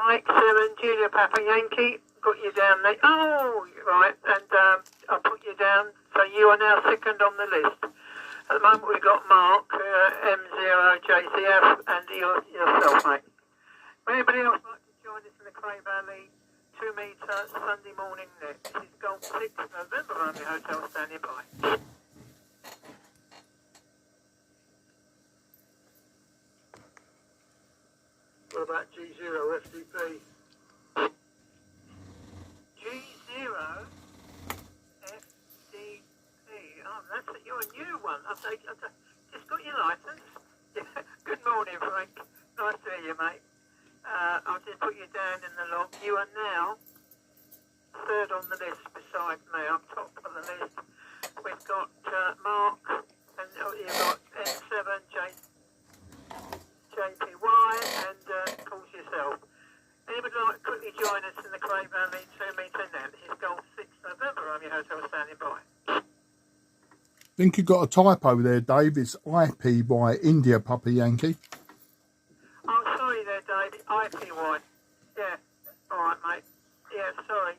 Mike 7, Julia Papa Yankee, got you down there. Oh, right, and I'll put you down, so you are now second on the list. At the moment we've got Mark, M0JCF, and yourself, mate. Would anybody else like to join us in the Cray Valley 2 metre Sunday morning net? This is Golf 6 November Romeo Hotel, standing by. What about G0 FDP? G0 FDP. Oh, you're a new one. I've just got your licence. Yeah. Good morning, Frank. Nice to hear you, mate. I'll just put you down in the log. You are now third on the list beside me. I'm top of the list. We've got Mark, and you've got N7, JPY, and of course yourself. Anybody like to quickly join us in the Cray Valley 2 metre net? This is Golf 6 November Romeo Hotel, standing by. I think you got a typo there, Dave. It's IPY, India Papa Yankee. Oh, sorry there, Dave. IPY. Yeah. All right, mate. Yeah, sorry.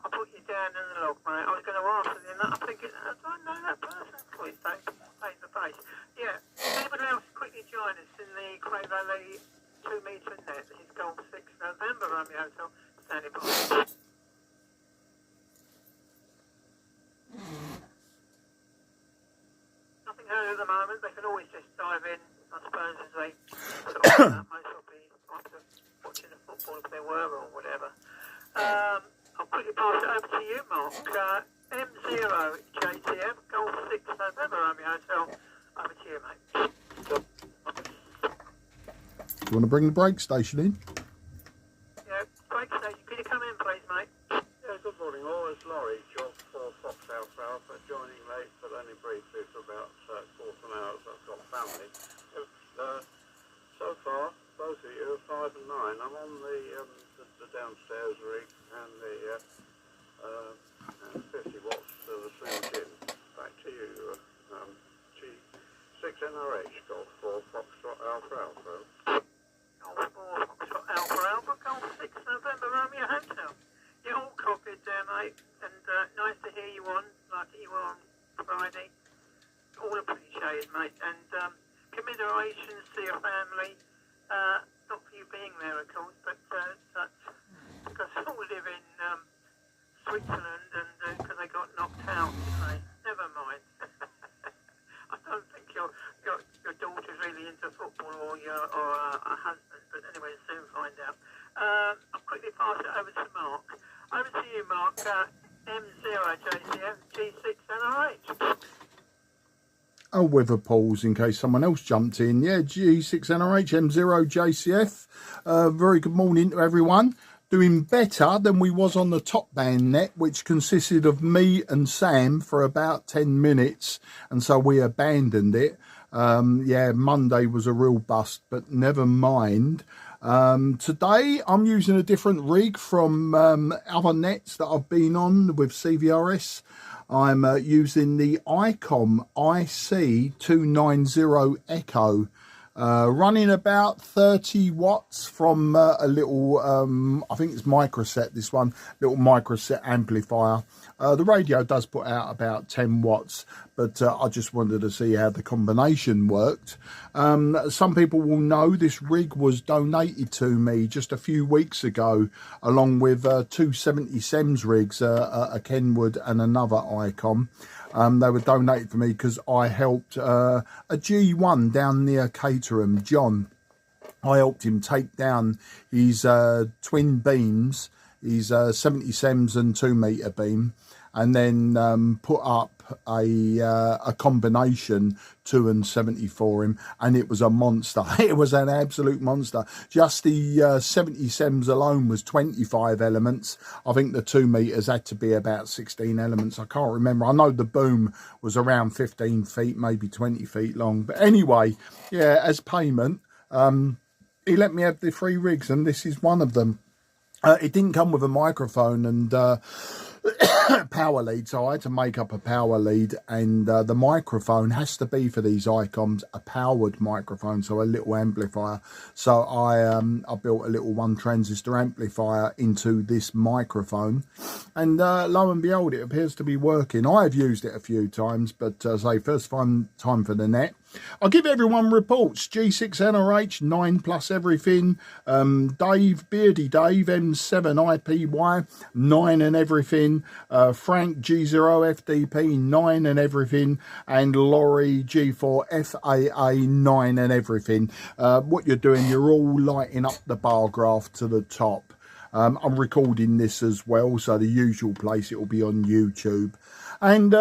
I'll put you down in the log, mate. I was going to answer you. I'm thinking, I don't know that person. Please, Dave. Face to face. Yeah. Anybody else quickly join us in the Cray Valley 2 metre net? This is Golf 6 November Romeo Hotel, standing by. Nothing heard at the moment. They can always just dive in, I suppose, as they sort of most will be after watching the football if they were or whatever. I'll quickly pass it over to you, Mark. M0 JTF, Golf 6 November Romeo Hotel. Over to you, mate. Do you want to bring the brake station in? Yeah, brake station. Can you come in, please, mate? Yeah, good morning all. It's Laurie, job for Fox Alpha, joining late, but only briefly for about 14 hours. I've got family. So far, both of you are 5 and 9. I'm on the downstairs rig and the 50 watts to the swing gin. Back to you, G6NRH, Golf 4 Foxtrot Alpha. Golf 4 Foxtrot Alpha, Golf 6 November Romeo Hotel. You're all copied there, mate, and nice to hear you on, like you were on Friday. All appreciated, mate, and commiserations to your family. Not for you being there, of course, but because they all live in Switzerland, and because they got knocked out, didn't they? Never mind. I don't think your daughter's really into football or a husband, but anyway, soon find out. I'll quickly pass it over to Mark. Over to you, Mark. M0JCF G6NRH. Oh, with a pause in case someone else jumped in. Yeah, G6NRH M0JCF. Very good morning to everyone. Doing better than we was on the top band net, which consisted of me and Sam for about 10 minutes, and so we abandoned it. Yeah, Monday was a real bust, but never mind. Today I'm using a different rig from other nets that I've been on with CVRS. I'm using the Icom IC-290 Echo, running about 30 watts from a little, I think it's microset, this one, little microset amplifier. The radio does put out about 10 watts, but I just wanted to see how the combination worked. Some people will know this rig was donated to me just a few weeks ago, along with two 70 SEMS rigs, a Kenwood and another Icom. They were donated to me because I helped a G1 down near Caterham, John. I helped him take down his twin beams, his 70 SEMS and 2 metre beam, and then put up a combination 2 and 70 for him, and it was a monster. It was an absolute monster. Just the 70 SEMS alone was 25 elements. I think the 2 metres had to be about 16 elements. I can't remember. I know the boom was around 15 feet, maybe 20 feet long. But anyway, yeah, as payment, he let me have the 3 rigs, and this is one of them. It didn't come with a microphone, and power lead, so I had to make up a power lead, and the microphone has to be for these Icoms a powered microphone, so a little amplifier. So I built a little 1 transistor amplifier into this microphone, and lo and behold, it appears to be working. I have used it a few times, but say first time for the net. I'll give everyone reports. G6NRH 9+ everything. Dave, Beardy Dave, M7IPY 9 and everything. Frank G0FDP 9 and everything. And Laurie G4FAA 9 and everything. What you're doing, you're all lighting up the bar graph to the top. I'm recording this as well, so the usual place it will be on YouTube. And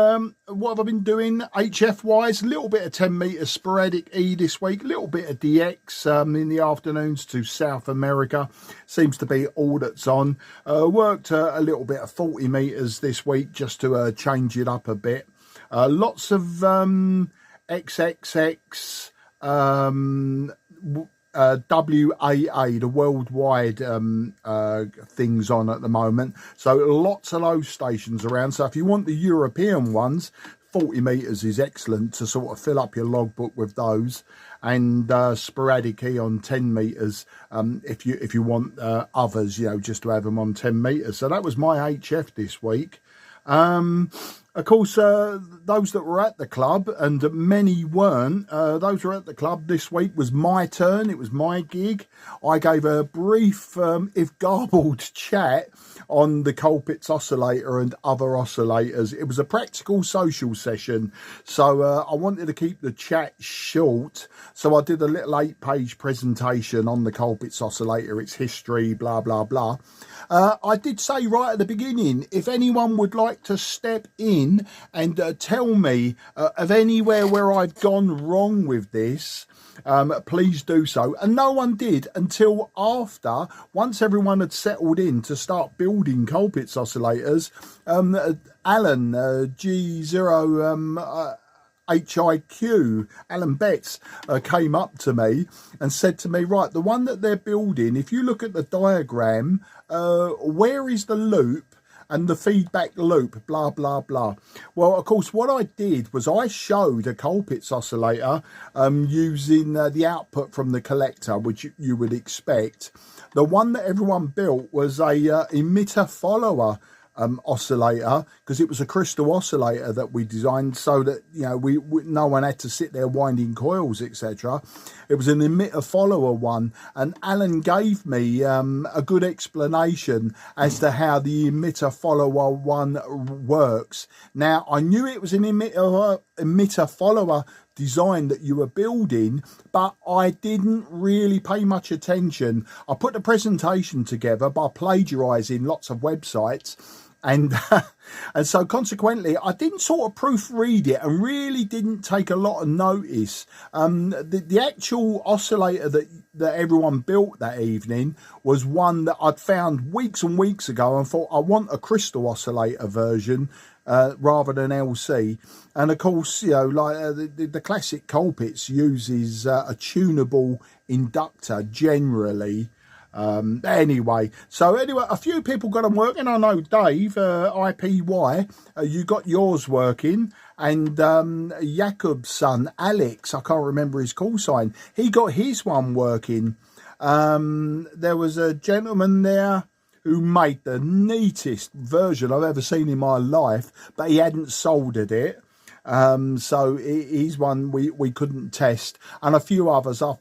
what have I been doing HF wise? A little bit of 10 metre sporadic E this week, a little bit of DX in the afternoons to South America. Seems to be all that's on. Worked a little bit of 40 metres this week just to change it up a bit. Lots of XXX WAA, the worldwide things on at the moment. So lots of those stations around. So if you want the European ones, 40 metres is excellent to sort of fill up your logbook with those. And sporadic E on 10 metres if you want others, you know, just to have them on 10 metres. So that was my HF this week. Of course, those that were at the club, and many weren't, those who were at the club this week was my turn. It was my gig. I gave a brief, if garbled, chat on the Colpitts oscillator and other oscillators. It was a practical social session, so I wanted to keep the chat short. So I did a little 8-page presentation on the Colpitts oscillator, its history, blah, blah, blah. I did say right at the beginning, if anyone would like to step in and tell me of anywhere where I've gone wrong with this, please do so. And no one did until after, once everyone had settled in to start building Colpitts oscillators. Alan G0 HIQ, Alan Betts, came up to me and said to me, right, the one that they're building, if you look at the diagram, where is the loop and the feedback loop, blah, blah, blah. Well, of course, what I did was I showed a Colpitts oscillator using the output from the collector, which you would expect. The one that everyone built was a emitter follower oscillator, because it was a crystal oscillator that we designed so that, you know, we no one had to sit there winding coils, etc. It was an emitter follower one, and Alan gave me a good explanation as to how the emitter follower one works. Now, I knew it was an emitter follower design that you were building, but I didn't really pay much attention. I put the presentation together by plagiarizing lots of websites, and and so consequently I didn't sort of proofread it and really didn't take a lot of notice. The actual oscillator that everyone built that evening was one that I'd found weeks and weeks ago and thought I want a crystal oscillator version rather than LC. And of course, you know, like the classic Colpitts uses a tunable inductor generally. Anyway, a few people got them working. I know Dave, IPY, you got yours working, and Jakob's son, Alex, I can't remember his call sign, he got his one working. There was a gentleman there who made the neatest version I've ever seen in my life, but he hadn't soldered it. So he's one we couldn't test, and a few others I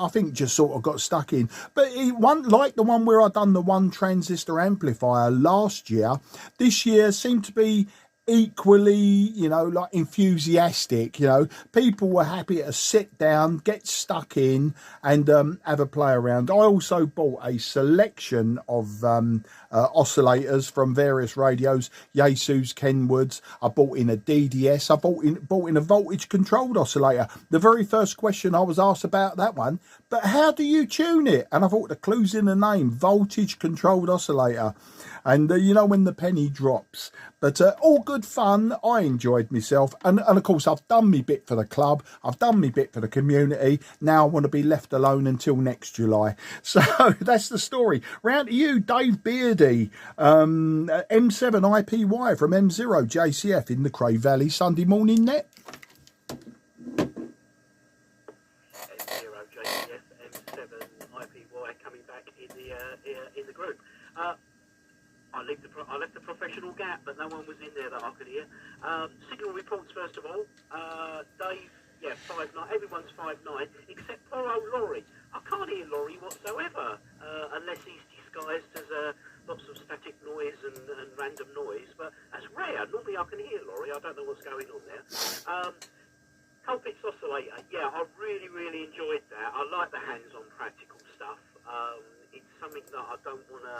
think just sort of got stuck in. But one like the one where I done the 1 transistor amplifier last year, this year seemed to be equally, you know, like enthusiastic. You know, people were happy to sit down, get stuck in, and have a play around. I also bought a selection of oscillators from various radios, Yaesu's, Kenwoods. I bought in a DDS. I bought in a voltage controlled oscillator. The very first question I was asked about that one, but how do you tune it? And I thought the clue's in the name, voltage controlled oscillator. And you know when the penny drops. But all good fun. I enjoyed myself. And of course, I've done me bit for the club. I've done me bit for the community. Now I want to be left alone until next July. So that's the story. Round to you, Dave Beardy. Andy, M7 IPY from M0 JCF in the Cray Valley Sunday morning net. M0 JCF, M7 IPY coming back in the group. I left the professional gap, but no one was in there that I could hear. Signal reports first of all. Dave, yeah, 5'9". Everyone's 5'9", except poor old Laurie. I can't hear Laurie whatsoever, unless he's disguised as lots of static noise and random noise. But that's rare. Normally I can hear Laurie. I don't know what's going on there. Colpitts oscillator. Yeah, I really enjoyed that. I like the hands-on practical stuff. It's something that I don't want to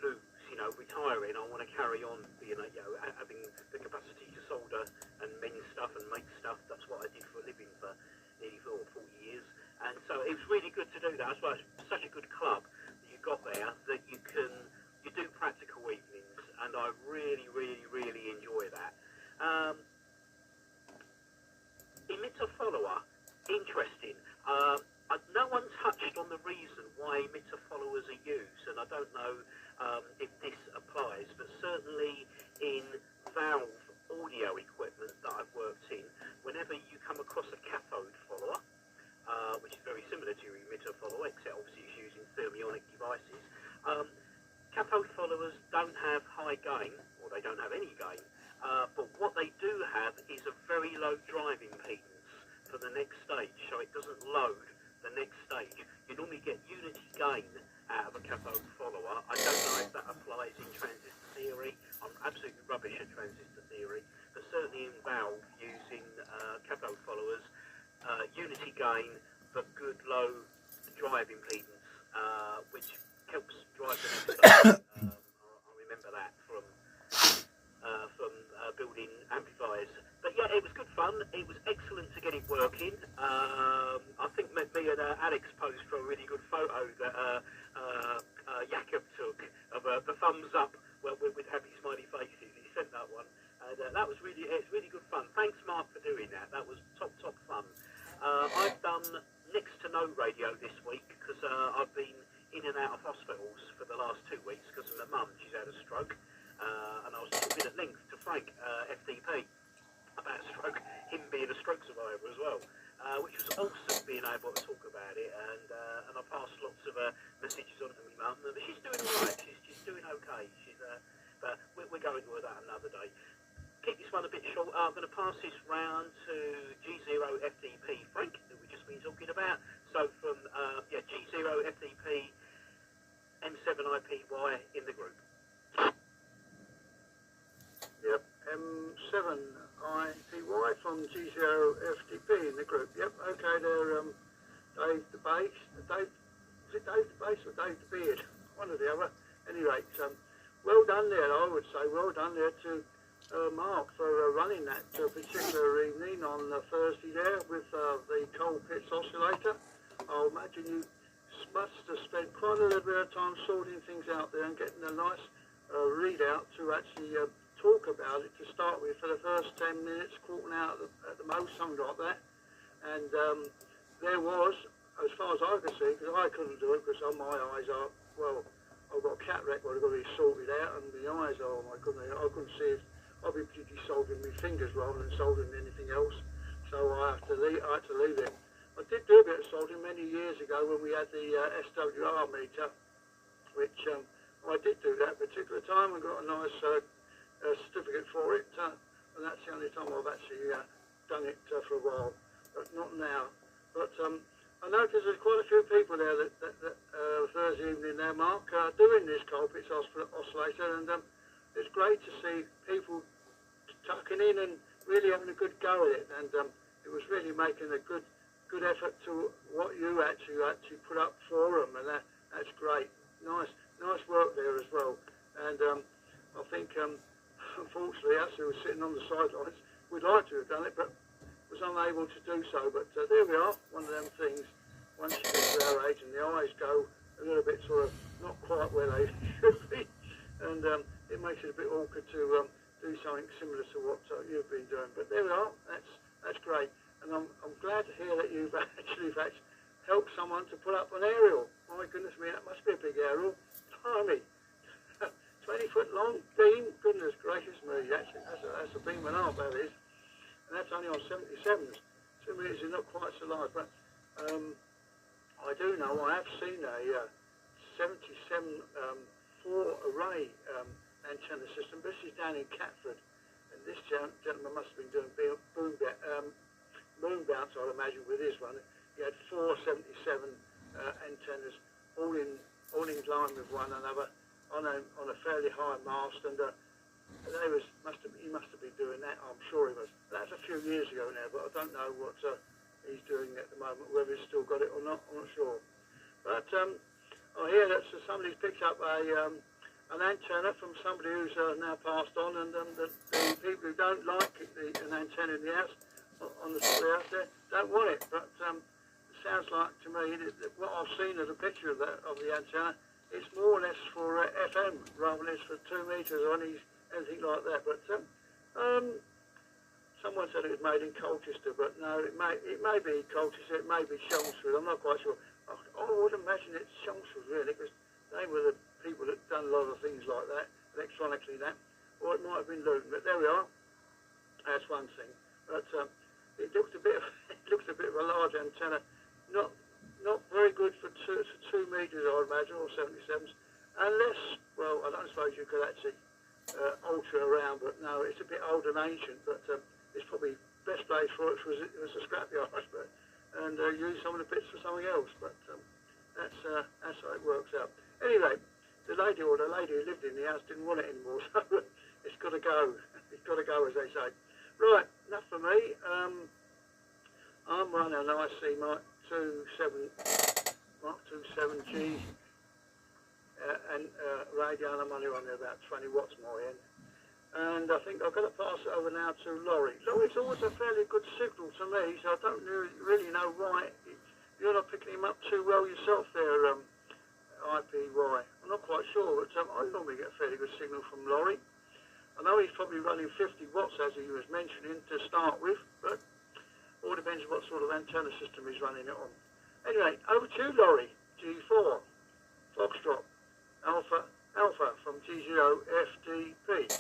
lose. You know, retiring, I want to carry on, having the capacity to solder and mend stuff and make stuff. That's what I did for a living for nearly 40 years. And so it was really good to do that. That's why it's such a good club that you got there, that you do practical evenings, and I really enjoy that. Emitter follower, interesting. No one touched on the reason why emitter followers are used, and I don't know if this applies, but certainly in valve audio equipment that I've worked in, whenever you come across a cathode follower, which is very similar to your emitter follower, except obviously it's using thermionic devices, cathode followers don't have high gain, or they don't have any gain, but what they do have is a very low drive impedance for the next stage, so it doesn't load the next stage. You normally get unity gain out of a cathode follower. I don't know if that applies in transistor theory. I'm absolutely rubbish at transistor theory, but certainly in valve using cathode followers, unity gain but good low drive impedance, which helps drive the next stage. I remember that from building amplifiers. But yeah, it was good fun. It was excellent to get it working. I think me and Alex posed for a really good photo that Jakob took of the thumbs up with happy smiley faces. He sent that one, and that was really good fun. Thanks, Mark, for doing that. That was top fun. I've done next to no radio this week because I've been in and out of hospitals for the last 2 weeks because of my mum. She's had a stroke, and I was talking at length to Frank, FDP, about stroke, him being a stroke survivor as well, which was awesome being able to talk about it, and I passed lots of messages on to my mum, but she's doing all right, she's doing okay, but we're going to that another day. Keep this one a bit short. I'm going to pass this round to G0 FDP Frank, that we've just been talking about. So from G0 FDP M7 IPY in the group. Yep, M7 IPY from G0 FDP in the group. Yep, okay, they're Dave the Bass. Is it Dave the Bass or Dave the Beard? One or the other. At any rate, well done there, I would say. Well done there to Mark for running that particular evening on Thursday there with the Colpitts oscillator. I imagine you must have spent quite a little bit of time sorting things out there and getting a nice readout to actually talk about it to start with for the first 10 minutes, quarter out at the most, something like that. And there was, as far as I could see, because I couldn't do it because my eyes are, well, I've got a cataract where I've got to be sorted out, and the eyes are, oh my goodness, I couldn't see it. I'd be particularly soldering my fingers rather than soldering anything else, so I had to leave it. I did do a bit of soldering many years ago when we had the SWR meter, which I did do that particular time and got a nice certificate for it, and that's the only time I've actually done it for a while, but not now. But I noticed there's quite a few people there that Thursday evening there, Mark, doing this Colpitts oscillator, and it's great to see people tucking in and really having a good go at it, and it was really making a good effort to what you actually put up for them, and that's great. Nice work there as well. And I think unfortunately us who were sitting on the sidelines would like to have done it, but was unable to do so. But there we are, one of them things. Once you get to our age and the eyes go a little bit sort of not quite where they should be, and it makes it a bit awkward to do something similar to what you've been doing. But there we are. That's great, and I'm glad to hear that you've actually helped someone to put up an aerial. My goodness me, that must be a big aerial. Blimey. 20-foot long beam. Goodness gracious me, that's a beam and a half, that is. And that's only on 77s. 2 meters is not quite so large, but I do know, I have seen a 77 4-array antenna system. This is down in Catford, and this gentleman must have been doing moon bounce, I'd imagine, with his one. He had 4 77 antennas, all in line with one another on a fairly high mast, and he must have been doing that. I'm sure he was. That's a few years ago now, but I don't know what he's doing at the moment, whether he's still got it or not. I'm not sure. But I hear that somebody's picked up an antenna from somebody who's now passed on, and the people who don't like an antenna in the house, on the house there, don't want it. But it sounds like to me that what I've seen of the picture of the antenna, it's more or less for FM rather than it's for 2 meters or anything like that. But someone said it was made in Colchester, but no, it may be Colchester, it may be Chelmsford. I'm not quite sure. I would imagine it's Chelmsford really, because they were the people that done a lot of things like that, electronically that, or it might have been Luton. But there we are. That's one thing. But it looks a bit of a large antenna, not very good for 2 meters, I would imagine, or 77s, unless, well, I don't suppose you could actually alter around, but no, it's a bit old and ancient, but it's probably best place for it was a scrapyard, and use some of the bits for something else, but that's how it works out. Anyway, the lady who lived in the house didn't want it anymore, so it's got to go. It's got to go, as they say. Right, enough for me. I'm running an IC Mark 27G and radio, and I'm only running about 20 watts more in. And I think I've got to pass it over now to Laurie. Laurie's always a fairly good signal to me, so I don't really know why you're not picking him up too well yourself there, IPY. I'm not quite sure, but I normally get a fairly good signal from Laurie. I know he's probably running 50 watts, as he was mentioning, to start with, but all depends on what sort of antenna system he's running it on. Anyway, over to you, Laurie. G4, Foxtrot, Alpha from G0 FDP.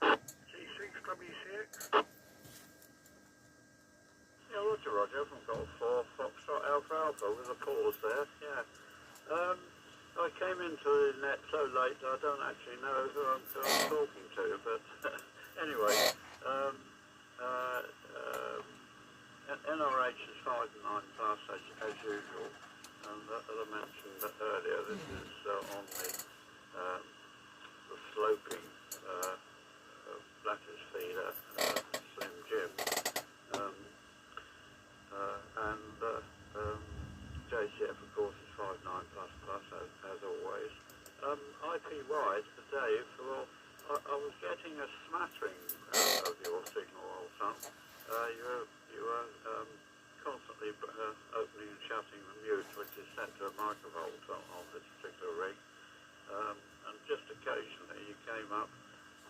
G6W6. Yeah, Roger, from Golf 4, Foxtrot, Alpha with a pause there, yeah. I came into the net so late I don't actually know who I'm talking to, but anyway, NRH is 5.9 plus as usual, and as I mentioned earlier, this is on the sloping lattice feeder Slim Jim, and JCF of course is 5.9 plus as always. IP-wide for Dave, well, I was getting a smattering of your signal all the time. You were constantly opening and shutting the mute, which is set to a microvolt on this particular rig, and just occasionally you came up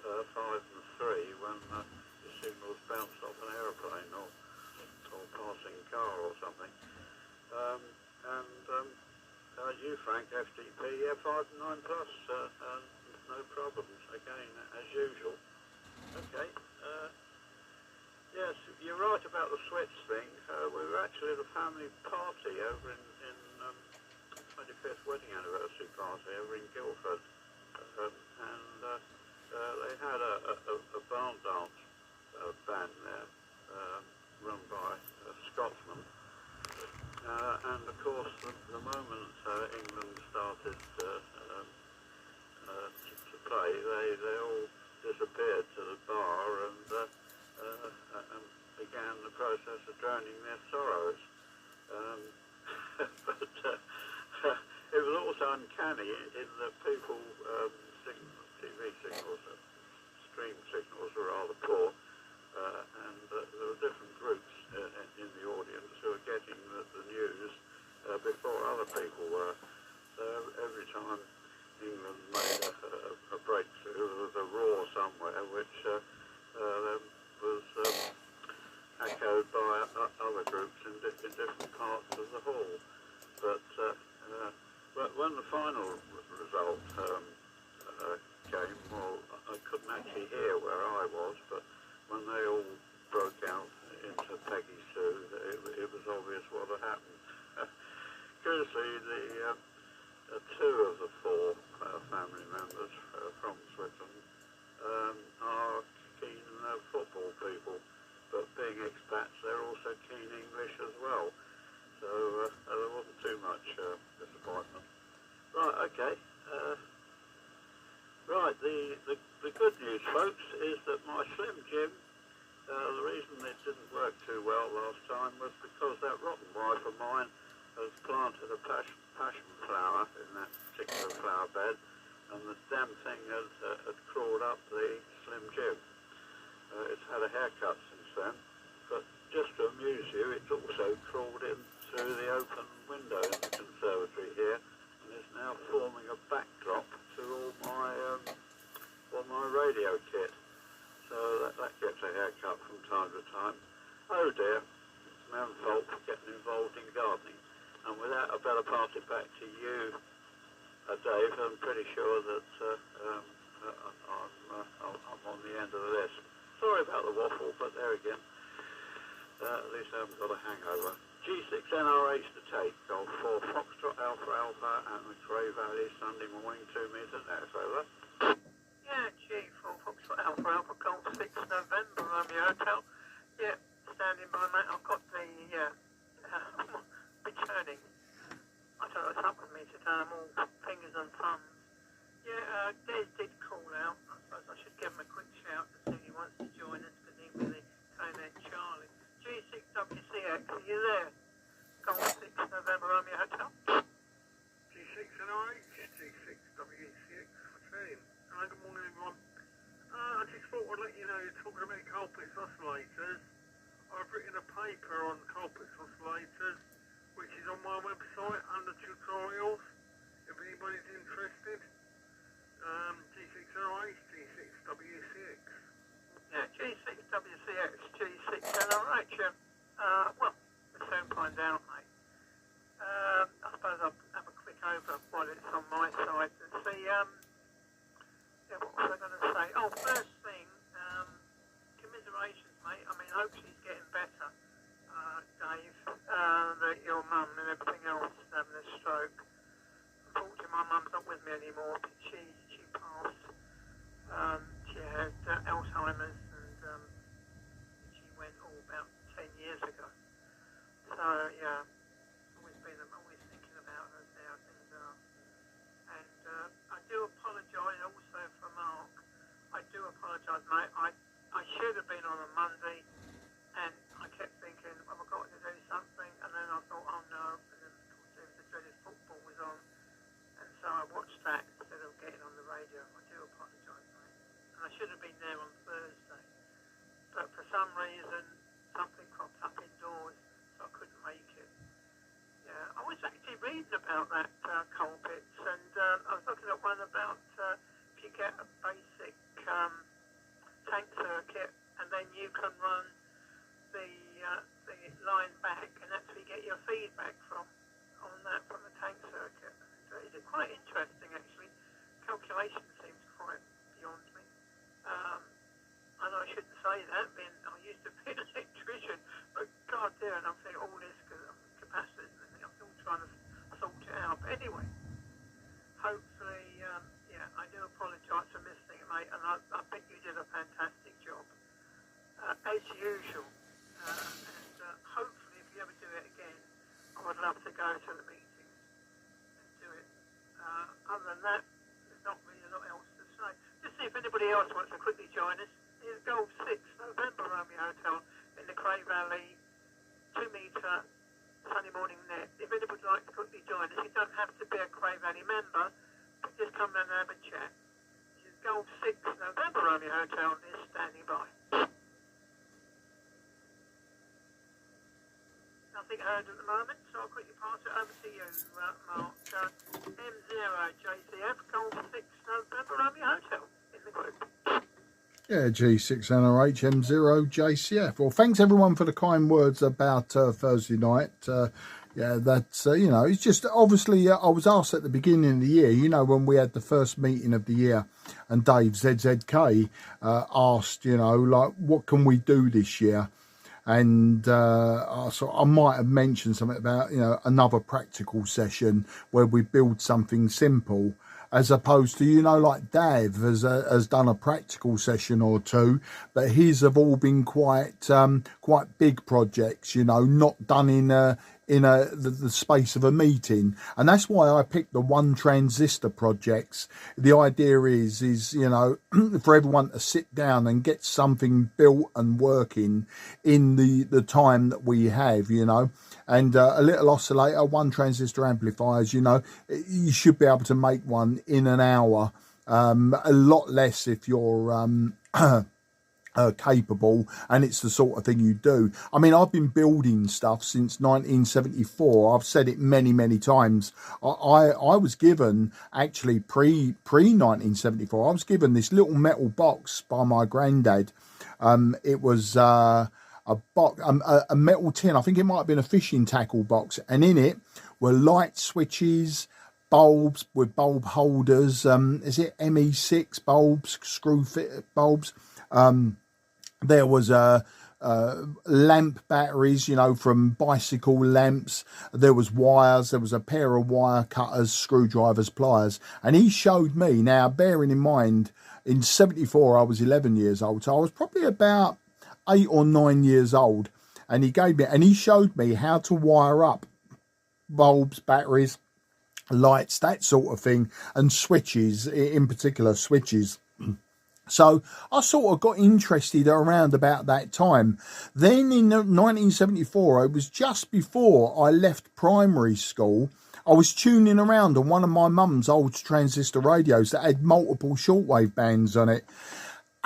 5 and 3 when the signals bounced off an aeroplane or passing car or something. You, Frank, FDP, yeah, 5 and 9 plus, no problems, again, as usual. Okay, yes, you're right about the Switch thing. We were actually at a family party over in 25th wedding anniversary party over in Guildford, and they had a barn dance band there, run by a Scotsman. And of course, the moment England started to play, they all disappeared to the bar and began the process of drowning their sorrows. But it was also uncanny in that people, TV signals, stream signals were rather poor, and there were different groups in the audience who were getting the news before other people were. Every time England made a breakthrough, there was a roar somewhere which was echoed by other groups in different parts of the hall. But when the final result came, curiously, the two of the four family members from Switzerland are keen football people, but being expats, they're also keen English as well. So there wasn't too much disappointment. Right, okay. Right, the good news, folks, is that my Slim Jim, the reason it didn't work too well last time was because that rotten wife of mine has planted a passion flower in that particular flower bed, and the damn thing had crawled up the Slim Jim. It's had a haircut since then, but just to amuse you, it's also crawled in through the open window in the conservatory here, and is now forming a backdrop to all my radio kit. So that gets a haircut from time to time. Oh dear, it's my own fault for getting involved in gardening. And with that, I better pass it back to you, Dave. I'm pretty sure that I'm on the end of the list. Sorry about the waffle, but there again, at least I haven't got a hangover. G6NRH to take, Golf 4 Foxtrot Alpha Alpha and the Cray Valley, Sunday morning, 2 meters, that's over. Yeah, G4 Foxtrot Alpha Alpha Golf 6 November, Romeo Hotel. Yeah, standing by, mate. I've got the, returning. I don't know what's up with me today. I'm all fingers and thumbs. Yeah, Des did call out. I suppose I should give him a quick shout to see if he wants to join us, because he really came in Charlie. G6WCX, are you there? Golf 6 November, Romeo Hotel. G6NRH, G6WCX, team. Hello, good morning everyone. I just thought I'd let you know, you're talking about Colpitts oscillators. I've written a paper on Colpitts oscillators, which is on my website under tutorials, if anybody's interested. G6NRH, G6WCX. Yeah, G6WCX, G6NRH. Well, we'll soon find out, mate. I suppose I'll have a quick over while it's on my side and see, what was I going to say? Oh, first thing, commiserations, mate. I mean, hope she's getting better, Dave, that your mum and everything else is having a stroke. Unfortunately, my mum's not with me anymore. She passed. She had Alzheimer's, and she went about 10 years ago. So, yeah, I'm always thinking about her now, things are. And I do apologise also for Mark. I do apologise, mate. I should have been on a Monday, and I kept thinking, have I got to do something? And then I thought, oh no, and then of course the dreaded football was on, and so I watched that instead of getting on the radio. I do apologise, mate. And I should have been there on Thursday, but for some reason something cropped up indoors, so I couldn't make it. Yeah, I was actually reading about that Colpitts, and I was looking at one about if you get a basic tank circuit, and then you can run the line back and actually get your feedback from the tank circuit. And it's quite interesting, actually. Calculation seems quite beyond me. I know I shouldn't say that, being I used to be an electrician, but God dear, and I'm saying all this because I'm capacitors and everything. I'm still trying to sort it out. But anyway, hopefully, I do apologise for missing it, mate, and I think you did a fantastic job, as usual. And hopefully, if you ever do it again, I would love to go to the meeting and do it. Other than that, there's not really a lot else to say. Just see if anybody else wants to quickly join us. Here's Golf 6 November Romeo Hotel in the Cray Valley, 2 metre Sunday morning net. If anybody would like to quickly join us, you don't have to be a Cray Valley member, but just come down and have a chat. This is Golf 6 November Romeo Hotel is standing by. Nothing heard at the moment, so I'll quickly pass it over to you, Mark. M0JCF, Golf 6 November Romeo Hotel in the group. Yeah, G6NRH M0JCF. Well, thanks everyone for the kind words about Thursday night. Yeah, that's, it's just obviously I was asked at the beginning of the year, when we had the first meeting of the year, and Dave ZZK asked, like, what can we do this year? And so I might have mentioned something about, you know, another practical session where we build something simple, as opposed to, you know, like Dav has done a practical session or two, but his have all been quite big projects, you know, not done in the space of a meeting. And that's why I picked the one transistor projects. The idea is you know, for everyone to sit down and get something built and working in the time that we have, you know. And a little oscillator, one transistor amplifiers, you know, you should be able to make one in an hour. A lot less if you're capable, and it's the sort of thing you do. I mean, I've been building stuff since 1974. I've said it many times. I was given, actually pre 1974, I was given this little metal box by my granddad. It was a metal tin. I think it might have been a fishing tackle box, and in it were light switches, bulbs with bulb holders. Is it ME6 bulbs, screw fit bulbs? There was lamp batteries, you know, from bicycle lamps. There was wires. There was a pair of wire cutters, screwdrivers, pliers. And he showed me, now bearing in mind, in 74, I was 11 years old. So I was probably about 8 or 9 years old. And he showed me how to wire up bulbs, batteries, lights, that sort of thing, and switches, in particular switches. So I sort of got interested around about that time. Then in 1974, it was just before I left primary school, I was tuning around on one of my mum's old transistor radios that had multiple shortwave bands on it.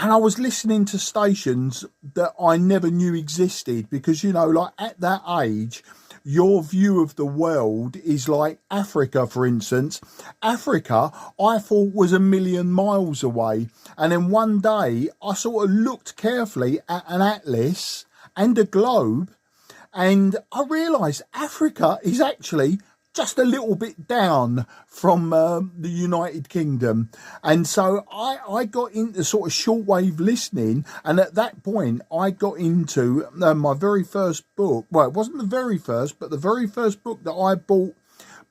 And I was listening to stations that I never knew existed because, you know, like at that age, your view of the world is like Africa, for instance. Africa, I thought, was a million miles away. And then one day I sort of looked carefully at an atlas and a globe, and I realised Africa is actually just a little bit down from the United Kingdom. And so I got into sort of shortwave listening, and at that point I got into my very first book. Well, it wasn't the very first, but the very first book that I bought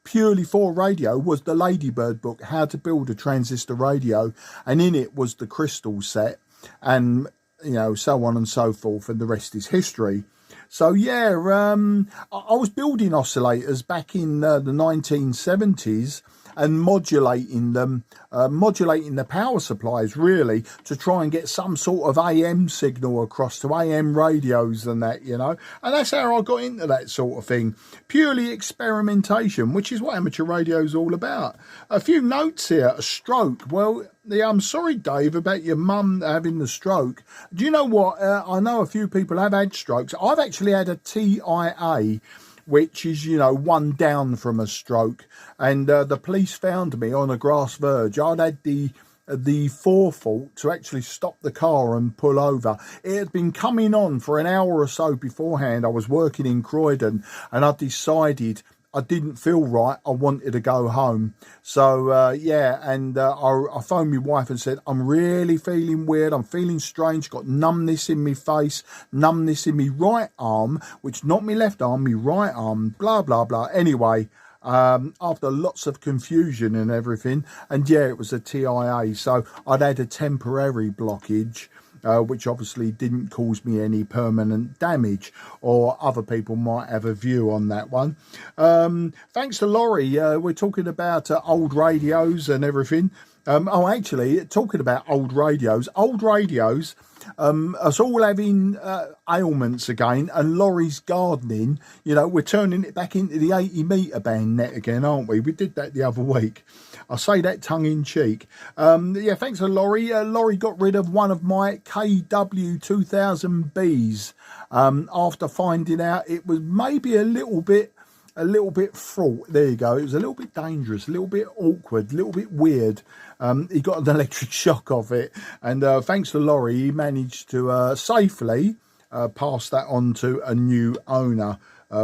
purely for radio was the Ladybird book, How to Build a Transistor Radio, and in it was the crystal set, and you know, so on and so forth, and the rest is history. So yeah, I was building oscillators back in the 1970s and modulating them, modulating the power supplies really to try and get some sort of AM signal across to AM radios and that, you know. And that's how I got into that sort of thing. Purely experimentation, which is what amateur radio is all about. A few notes here. A stroke. Well, yeah, I'm sorry, Dave, about your mum having the stroke. Do you know what? I know a few people have had strokes. I've actually had a TIA, which is, you know, one down from a stroke. And the police found me on a grass verge. I'd had the forethought to actually stop the car and pull over. It had been coming on for an hour or so beforehand. I was working in Croydon, and I decided I didn't feel right. I wanted to go home. So, yeah, and I phoned my wife and said, I'm really feeling weird. I'm feeling strange. Got numbness in my face, numbness in my right arm, which not my left arm, my right arm, blah, blah, blah. Anyway, after lots of confusion and everything, and yeah, it was a TIA. So I'd had a temporary blockage, which obviously didn't cause me any permanent damage, or other people might have a view on that one. Thanks to Laurie, we're talking about old radios and everything. Oh, actually, talking about old radios us all having ailments again, and Laurie's gardening, you know, we're turning it back into the 80 metre band net again, aren't we? We did that the other week. I say that tongue in cheek. Yeah, thanks to Laurie. Laurie got rid of one of my KW2000Bs after finding out it was maybe a little bit fraught. There you go. It was a little bit dangerous, a little bit awkward, a little bit weird. He got an electric shock off it, and thanks to Laurie, he managed to safely pass that on to a new owner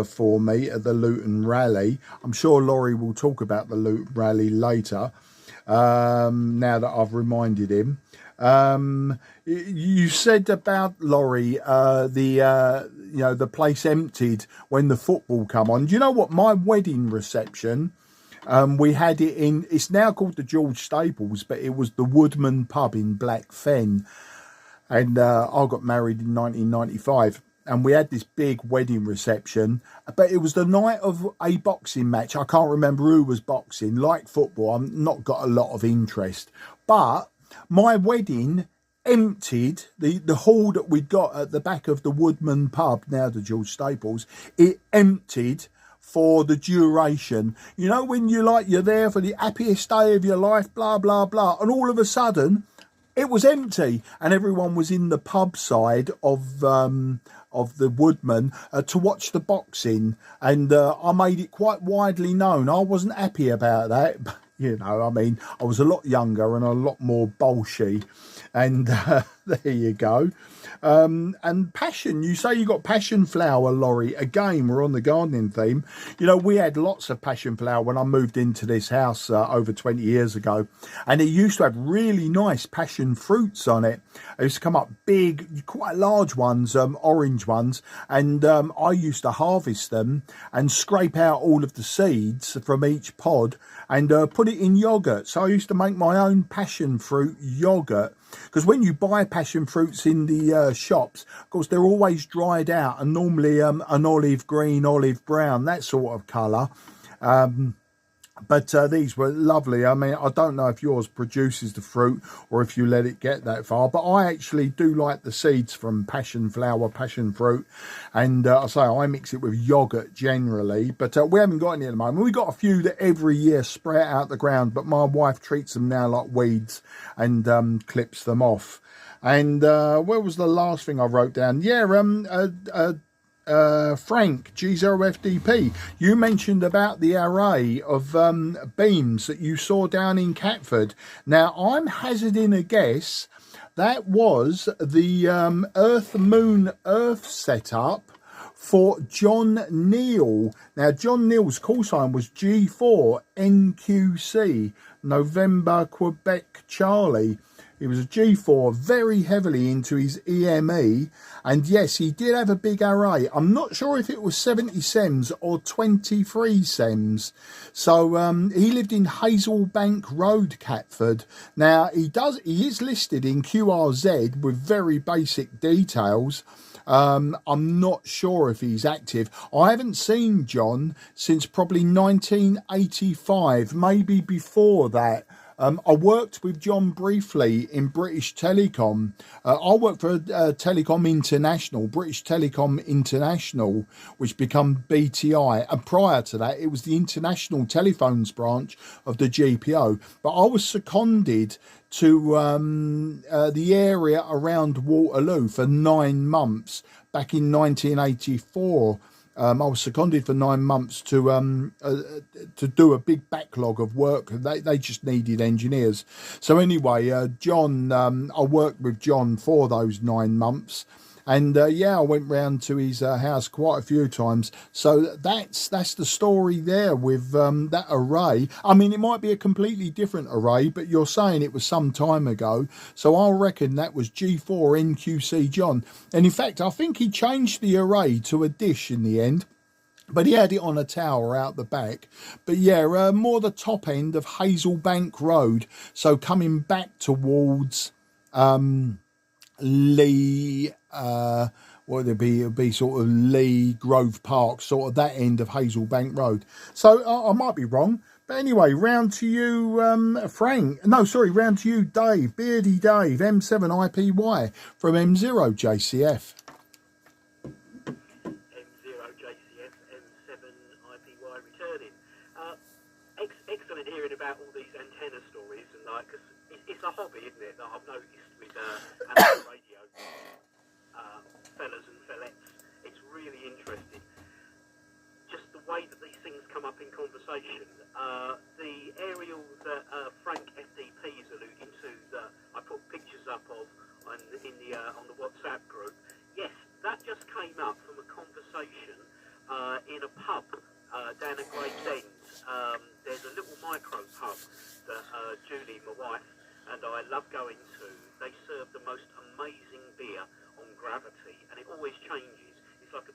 for me at the Luton Rally. I'm sure Laurie will talk about the Luton Rally later, now that I've reminded him. You said about Laurie, you know, the place emptied when the football come on. Do you know what? My wedding reception, we had it in, it's now called the George Staples, but it was the Woodman pub in Blackfen. And I got married in 1995. And we had this big wedding reception, but it was the night of a boxing match. I can't remember who was boxing. Like football, I'm not got a lot of interest. But my wedding emptied, the hall that we'd got at the back of the Woodman pub, now the George Staples, it emptied for the duration. You know, when you're there for the happiest day of your life, blah, blah, blah. And all of a sudden, it was empty, and everyone was in the pub side of the Woodman to watch the boxing, and I made it quite widely known. I wasn't happy about that, but, you know, I mean, I was a lot younger and a lot more bolshy, and there you go. And passion, you say you got passion flower, Laurie. Again, we're on the gardening theme. You know, we had lots of passion flower when I moved into this house over 20 years ago, and it used to have really nice passion fruits on it. It used to come up big, quite large ones, orange ones, and I used to harvest them and scrape out all of the seeds from each pod and put it in yogurt. So I used to make my own passion fruit yogurt, because when you buy passion fruits in the shops, of course, they're always dried out and normally an olive green, olive brown, that sort of colour. But these were lovely. I mean, I don't know if yours produces the fruit or if you let it get that far, but I actually do like the seeds from passion flower, passion fruit. And I say I mix it with yogurt generally, but we haven't got any at the moment. We got a few that every year sprout out the ground, but my wife treats them now like weeds and clips them off. And where was the last thing I wrote down? Yeah, Frank, G0FDP, you mentioned about the array of beams that you saw down in Catford. Now, I'm hazarding a guess that was the Earth, Moon, Earth setup for John Neal. Now, John Neal's call sign was G4NQC, November, Quebec, Charlie. He was a G4, very heavily into his EME. And yes, he did have a big array. I'm not sure if it was 70 SEMS or 23 SEMS. So he lived in Hazelbank Road, Catford. Now, he is listed in QRZ with very basic details. I'm not sure if he's active. I haven't seen John since probably 1985, maybe before that. I worked with John briefly in British Telecom. I worked for Telecom International, British Telecom International, which became BTI. And prior to that, it was the International Telephones branch of the GPO. But I was seconded to the area around Waterloo for 9 months back in 1984. I was seconded for 9 months to do a big backlog of work. They just needed engineers. So anyway, John, I worked with John for those 9 months. And yeah, I went round to his house quite a few times. So that's the story there with that array. I mean, it might be a completely different array, but you're saying it was some time ago. So I'll reckon that was G4NQC John. And in fact, I think he changed the array to a dish in the end. But he had it on a tower out the back. But yeah, more the top end of Hazelbank Road. So coming back towards Lee, what would it be? It would be sort of Lee, Grove Park, sort of that end of Hazelbank Road. So I might be wrong. But anyway, round to you, Frank. No, sorry, round to you, Dave. Beardy Dave, M7IPY from M0JCF. M0JCF, M7IPY returning. Excellent hearing about all these antenna stories, and like, cause it's a hobby, isn't it, that I've noticed with analog radio fellas and fellettes. It's really interesting. Just the way that these things come up in conversation. The aerial that Frank FDP is alluding to, that I put pictures up of on the WhatsApp group. Yes, that just came up from a conversation in a pub down at Gravesend. There's a little micro pub that Julie, my wife, and I love going to. They serve the most amazing beer on Gravity, and it always changes. It's like a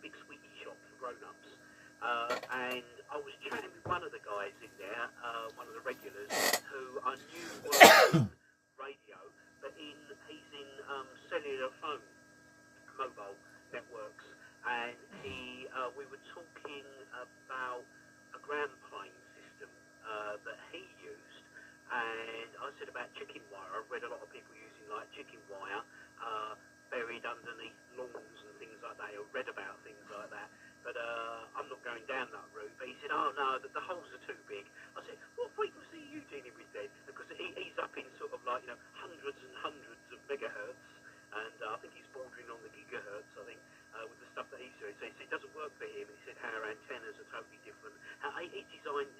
chicken wire. I've read a lot of people using like chicken wire buried underneath lawns and things like that. I've read about things like that. But I'm not going down that route. But he said, oh no, the holes are too big. I said, what frequency are you dealing with then? Because he's up in sort of like, you know, hundreds and hundreds of megahertz. And I think he's bordering on the gigahertz, I think, with the stuff that he's doing. So he said it doesn't work for him. He said our antennas are totally different. He designed,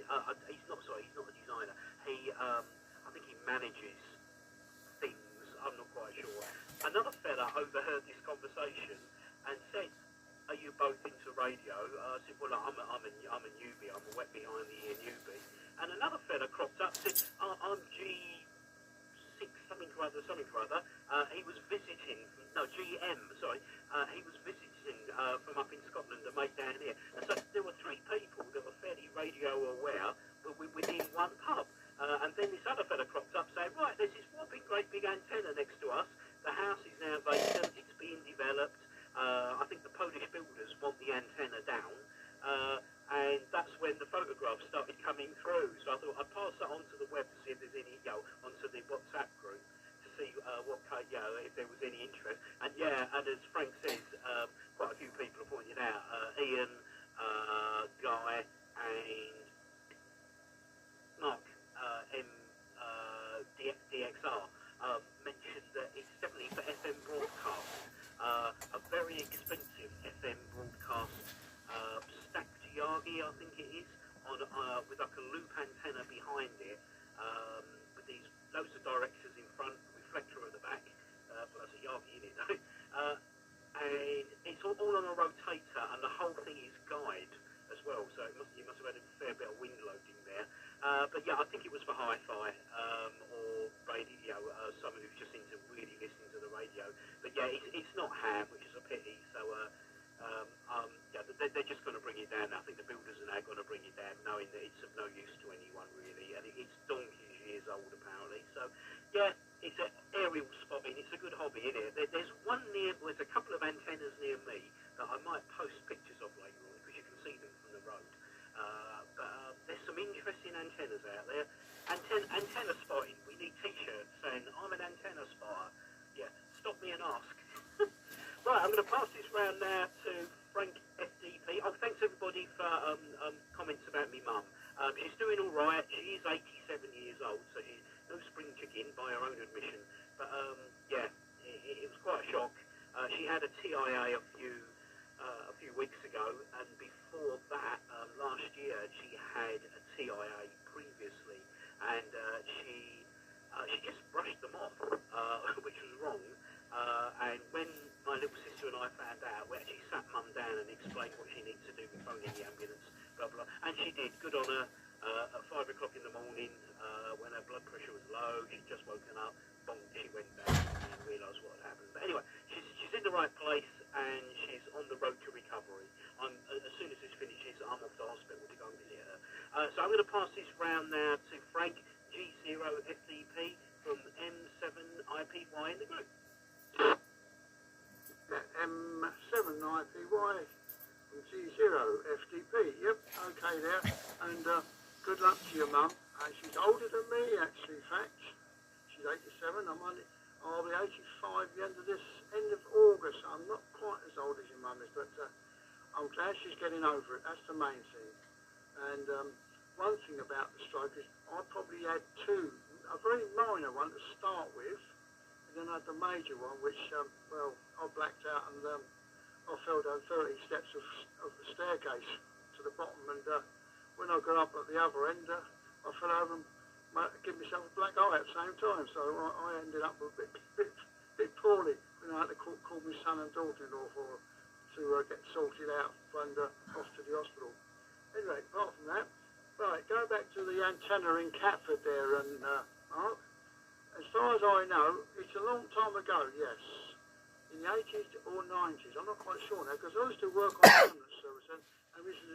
he's not a designer. I think he manages things. I'm not quite sure. Another fella overheard this conversation and said, are you both into radio? I said, well, I'm a newbie. I'm a wet behind the ear newbie. And another fella cropped up and said, I'm G6 something or other. He was visiting, GM, sorry. He was visiting from up in Scotland, a mate down here. And so there were three people that were fairly radio aware, but within one pub. And then this other fella cropped up saying, right, there's this whopping great big antenna next to us. The house is now vacant. It's being developed. I think the Polish builders want the antenna down. And that's when the photographs started coming through. So I thought I'd pass that on to the web to see if there's any, onto the WhatsApp group to see if there was any interest. And and as Frank says, quite a few people have pointed out, Ian, Guy, and Mark, DXR, mentioned that it's definitely for FM broadcast, a very expensive FM broadcast stacked Yagi, I think it is, on with like a loop antenna behind it, with these loads of directors in front, reflector at the back, well that's a Yagi in it though, and it's all on a rotator, and the whole thing is guide as well, so you must have had a fair bit of wind loading there. But yeah, I think it was for hi-fi or radio, someone who's just into really listening to the radio. But yeah, it's not ham, which is a pity. So they're just going to bring it down. I think the builders are now going to bring it down, knowing that it's of no use to anyone really, and it's donkey's years old apparently. So yeah, it's an aerial spotting. It's a good hobby, isn't it? There's a couple of antennas near me that I might post pictures of later on because you can see them from the road. But there's some interesting antennas out there. Antenna spotting. We need t-shirts saying, I'm an antenna spotter. Yeah, stop me and ask. Right, I'm going to pass this round now to Frank FDP. Oh, thanks everybody for comments about me mum. She's doing all right. She is 87 years old, so she's no spring chicken by her own admission. But it was quite a shock. She had a TIA a few weeks ago, and before that, last year, she had a TIA previously, and she just brushed them off, which was wrong. And when my little sister and I found out, we actually sat mum down and explained what she needs to do with phoning the ambulance, blah, blah. And she did. Good on her. At 5 o'clock in the morning, when her blood pressure was low, she'd just woken up, bonk, she went down and realised what had happened. But anyway, she's in the right place, and she's on the road to recovery. As soon as this finishes, I'm off to hospital to go and visit her. So I'm going to pass this round now to Frank, G0FDP from M7IPY in the group. M7IPY from G0FDP. Yep, okay there. And good luck to your mum. She's older than me, actually, in fact. She's 87. I'll be 85 the end of August. I'm not quite as old as your mum is, but I'm glad she's getting over it. That's the main thing. And one thing about the stroke is I probably had a very minor one to start with, and then I had the major one, which, I blacked out and I fell down 30 steps of the staircase to the bottom, and when I got up at the other end, I fell over and give myself a black eye at the same time, so I ended up a bit poorly. I had to call my son and daughter-in-law to get sorted out and off to the hospital. Anyway, apart from that, right, go back to the antenna in Catford there, and Mark, as far as I know, it's a long time ago, yes, in the 80s or 90s, I'm not quite sure now, because I used to work on ambulance service, and we used to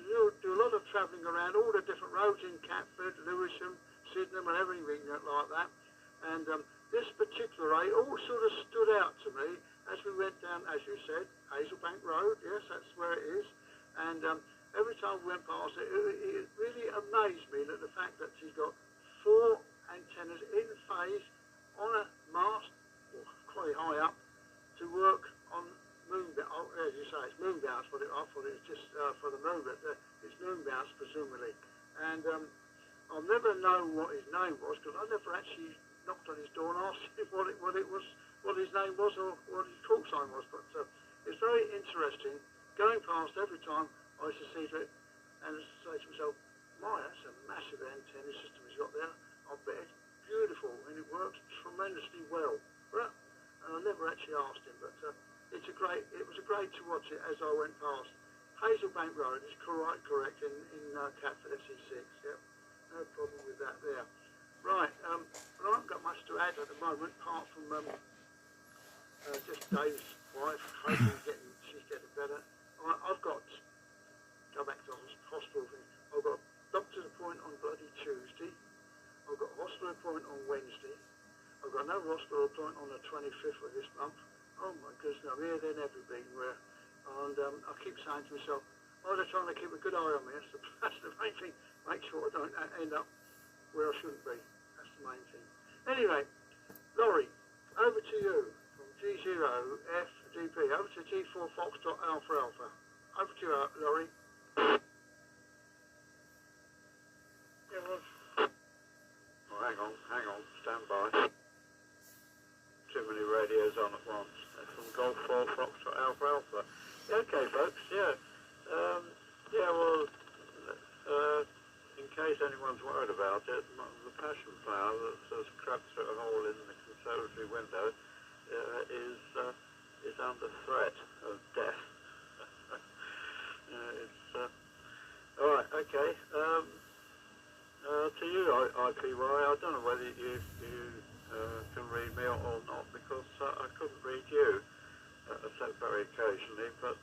do a lot of travelling around all the different roads in Catford, Lewisham, Sydenham and everything like that, and this particular A all sort of stood out to me as we went down, as you said, Hazelbank Road, yes, that's where it is, and every time we went past it, it really amazed me that the fact that she's got 4 antennas in phase on a mast, or quite high up, to work on moon bounce. Oh, as you say, it's moon bounce, but I thought it was just for the moon, but it's moon bounce presumably. And I'll never know what his name was because I never actually knocked on his door and asked him what his name was or what his call sign was. But it's very interesting going past every time I used to see it and say to myself, my, that's a massive antenna system he's got there. I bet it's beautiful and it works tremendously well. But, and I never actually asked him, but it was a great to watch it as I went past. Hazelbank Road is correct in Catford SE6. Yep, no problem with that there. Right, but I haven't got much to add at the moment, apart from just Dave's wife. Hopefully she's getting better. I've got go back to the hospital thing. I've got a doctor's appointment on bloody Tuesday. I've got a hospital appointment on Wednesday. I've got another hospital appointment on the 25th of this month. Oh my goodness, I'm here, there, and everywhere. And I keep saying to myself, oh, they're trying to keep a good eye on me. That's the main thing. Make sure I don't end up where I shouldn't be. That's the main thing. Anyway, Laurie, over to you from G0FGP. Over to G4 Foxtrot Alpha Alpha. Over to you, Laurie. Yeah, well, Oh, hang on, stand by. Too many radios on at once. From Golf 4 Foxtrot Alpha Alpha. Yeah, okay, folks, yeah. Well, in case anyone's worried about it, the passion flower that's crept through a hole in the conservatory window is under threat of death. Alright, okay. To you, IPY, I don't know whether you can read me or not, because I couldn't read you, except very occasionally, but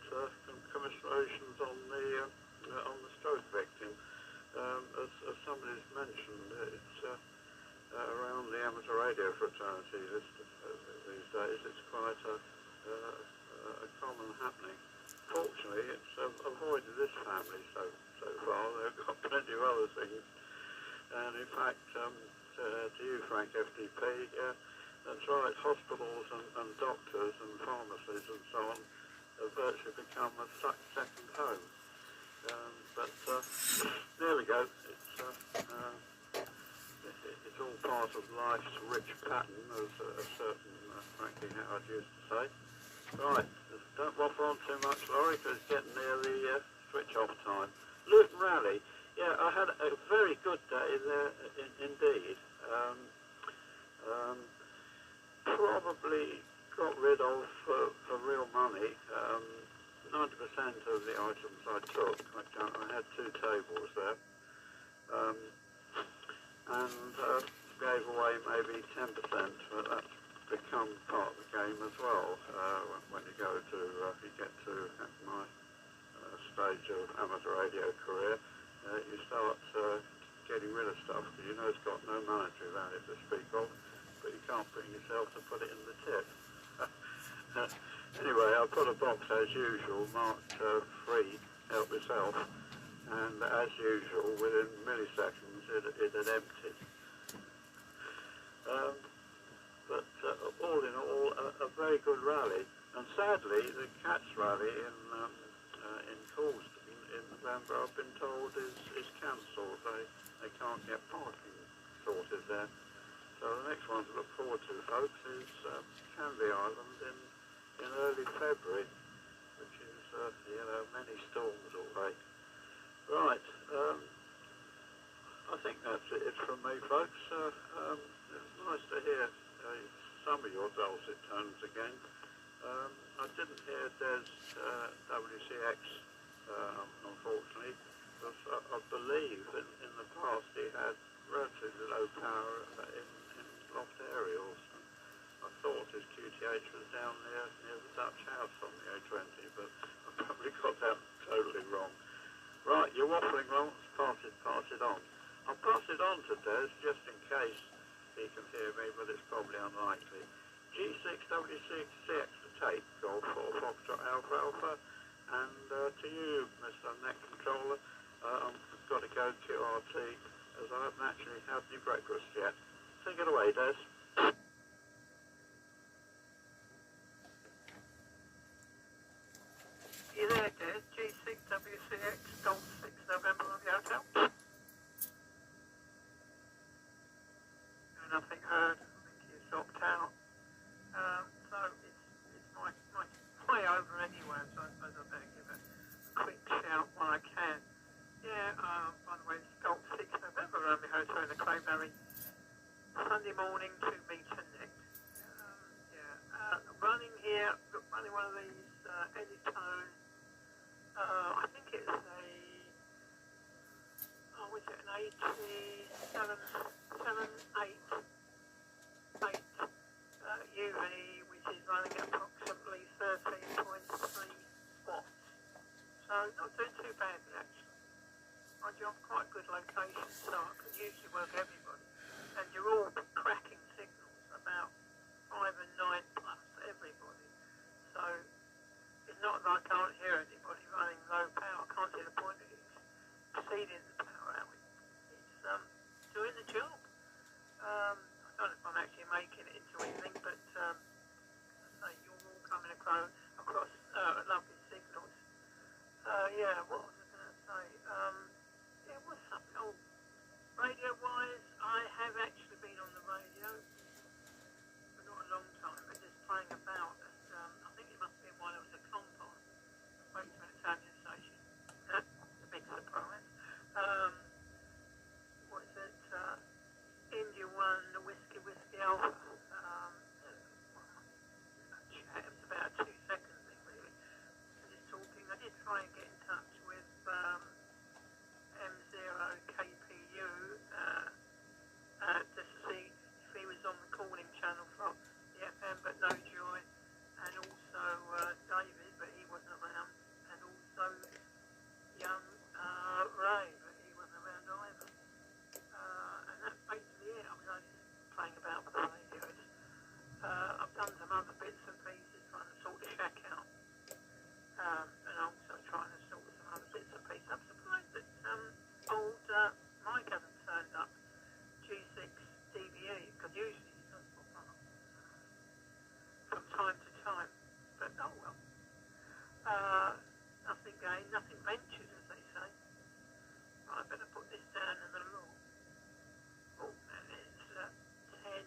commiserations on the stroke victim. As somebody's mentioned, it's around the amateur radio fraternity these days. It's quite a common happening. Fortunately, it's avoided this family so far. They've got plenty of other things. And in fact, to you, Frank FDP, that's right, hospitals and doctors and pharmacies and so on have virtually become a second home. But there we go. It's all part of life's rich pattern, as a certain Frankie Howard used to say. Right, don't waffle on too much, Laurie, because it's getting near the switch-off time. Luton Rally. Yeah, I had a very good day there, indeed. Probably got rid of, for real money, 90% of the items I took. I had 2 tables there. And gave away maybe 10%, but that's become part of the game as well. When you go to, you get to my stage of amateur radio career, you start getting rid of stuff because you know it's got no monetary value to speak of, but you can't bring yourself to put it in the tip. Anyway, I put a box as usual marked free, help yourself, and as usual within milliseconds it had emptied. But all in all, a very good rally. And sadly, the Cats rally in Coulston, in November, I've been told is cancelled. They can't get parking sorted there. So the next one to look forward to, folks, is Canvey Island in early February, which is many storms away. Right. I think that's it from me, folks. It's nice to hear some of your dulcet tones again. I didn't hear Des WCX, unfortunately, because I believe in the past he had relatively low power in loft aerials. I thought his QTH was down near the Dutch house on the A20, but I probably got that totally wrong. Right, you're waffling wrong, pass it on. I'll pass it on to Des, just in case he can hear me, but it's probably unlikely. G6W6CX to tape, Golf 4 Foxtrot Alpha Alpha, and to you, Mr. Neck Controller, I've got to go QRT, as I haven't actually had any breakfast yet. Take it away, Des. morning to meter net. Running here, running one of these Icom. I think it's a, was it an 8778 UV, which is running at approximately 13.3 watts. So not doing too badly actually. Mind you, I'm quite good location, so I can usually work everybody. And you're all cracking signals, about 5 and 9 plus everybody. So it's not like I can't hear anybody running low power. I can't see the point of it. It's exceeding the power out. It's doing the job. I don't know if I'm actually making it into anything, but you're all coming across lovely signals. What was I going to say? It was something. Oh, radio-wise, I have actually been on the radio for not a long time, but just playing about. And I think it must have been while I was a compound. I spoke to an Italian station. That's a big surprise. What is it? India 1, Whiskey Alpha. It was about a 2-second thing, really. Just talking. I did try and get in touch with M0KPU just to see if he was on the calling channel for the FM, but no joy. And also David, but he wasn't around. And also young Ray, but he wasn't around either. And that's basically it. I mean, I was just playing about with the radios. I've done some other bits and pieces, trying to sort the shack out. And also trying to sort some other bits and pieces. I'm surprised that old Mike hasn't turned up, G6 DVE, because usually he does pop up from time to time. But oh well. Nothing gained, nothing ventured, as they say. Right, I better put this down in the law. Oh, and it's 10.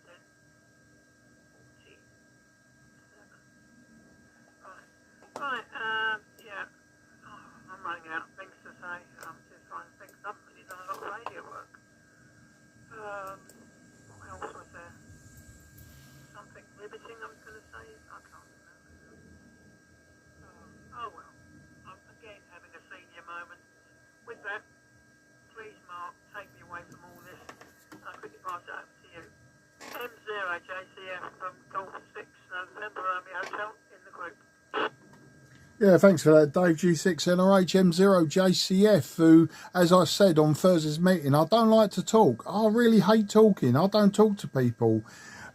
10:47. Right, I'm running out of things to say. I'm just trying to think. I've really done a lot of radio work. What else was there? Something riveting I was going to say? I can't remember. Oh well. I'm again having a senior moment. With that, please, Mark, take me away from all this. I'll quickly pass it over to you. M0JCF from Golf 6 November Romeo Hotel in the group. Yeah, thanks for that, Dave. G6NRH M0JCF, who, as I said on Thursday's meeting, I don't like to talk. I really hate talking. I don't talk to people.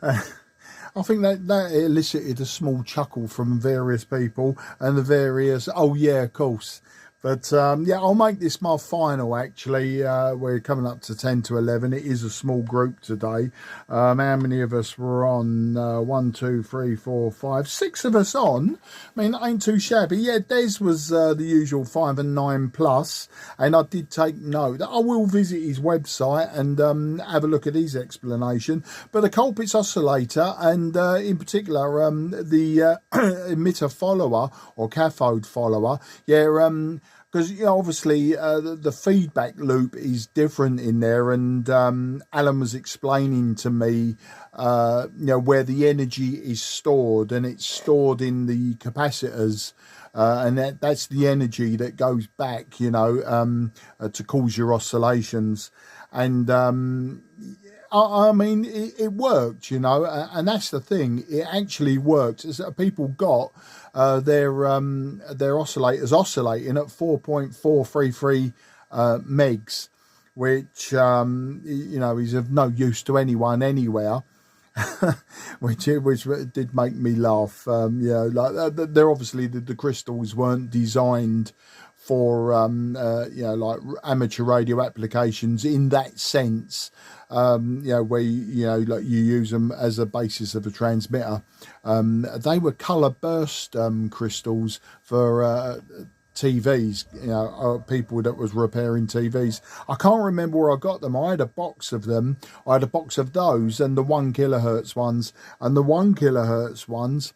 I think that elicited a small chuckle from various people and the various, oh yeah, of course. But yeah, I'll make this my final actually. We're coming up to 10 to 11. It is a small group today. How many of us were on? 1, 2, 3, 4, 5, 6 of us on. I mean, ain't too shabby. Yeah, Des was the usual 5 and 9 plus. And I did take note. I will visit his website and have a look at his explanation. But the Colpitts oscillator and in particular the emitter follower or cathode follower. Yeah, because obviously the feedback loop is different in there, and Alan was explaining to me where the energy is stored, and it's stored in the capacitors, and that's the energy that goes back to cause your oscillations. And I mean, it worked, and that's the thing. It actually worked. Is that people got their oscillators oscillating at 4.433 megs, which is of no use to anyone anywhere. which did make me laugh. They're obviously the crystals weren't designed for like amateur radio applications in that sense, where you use them as a basis of a transmitter. They were color burst crystals for TVs, people that was repairing TVs. I can't remember where I got them. I had a box of them. I had a box of those and the 1 kilohertz ones, and the 1 kilohertz ones,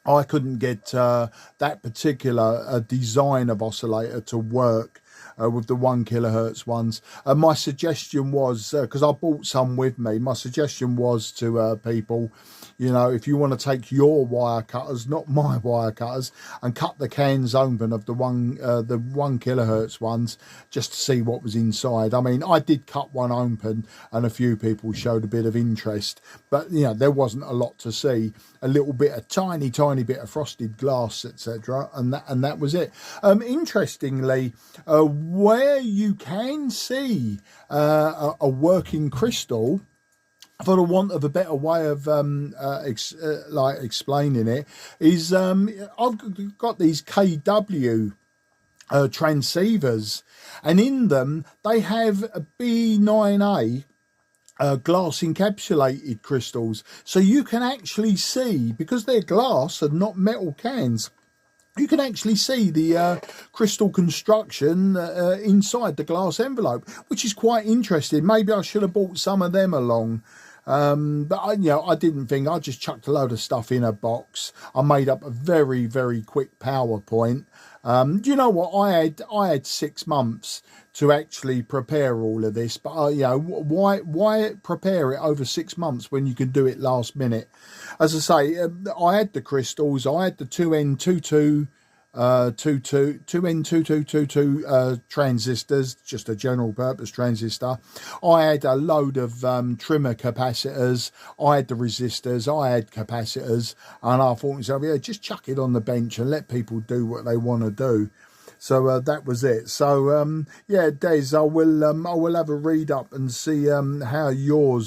I couldn't get that particular design of oscillator to work with the 1 kilohertz ones. My suggestion was, because I bought some with me, my suggestion was to people, you know, if you want to take your wire cutters, not my wire cutters, and cut the cans open of the 1 kilohertz ones, just to see what was inside. I mean, I did cut one open, and a few people showed a bit of interest, but you know, there wasn't a lot to see. A little bit, a tiny bit of frosted glass, etc., and that was it. Interestingly, where you can see a working crystal, for the want of a better way of explaining it, is I've got these KW transceivers, and in them they have a B9A glass encapsulated crystals, so you can actually see, because they're glass and not metal cans, you can actually see the crystal construction inside the glass envelope, which is quite interesting. Maybe I should have bought some of them along. But I didn't think. I just chucked a load of stuff in a box. I made up a very quick PowerPoint. Do you know what? I had 6 months to actually prepare all of this, but why prepare it over 6 months when you can do it last minute? As I say, I had the crystals. I had the 2N2222 transistors, just a general purpose transistor. I had a load of trimmer capacitors. I had the resistors. I had capacitors, and I thought to myself, yeah, just chuck it on the bench and let people do what they want to do. So that was it. So yeah, Des, I will have a read up and see how your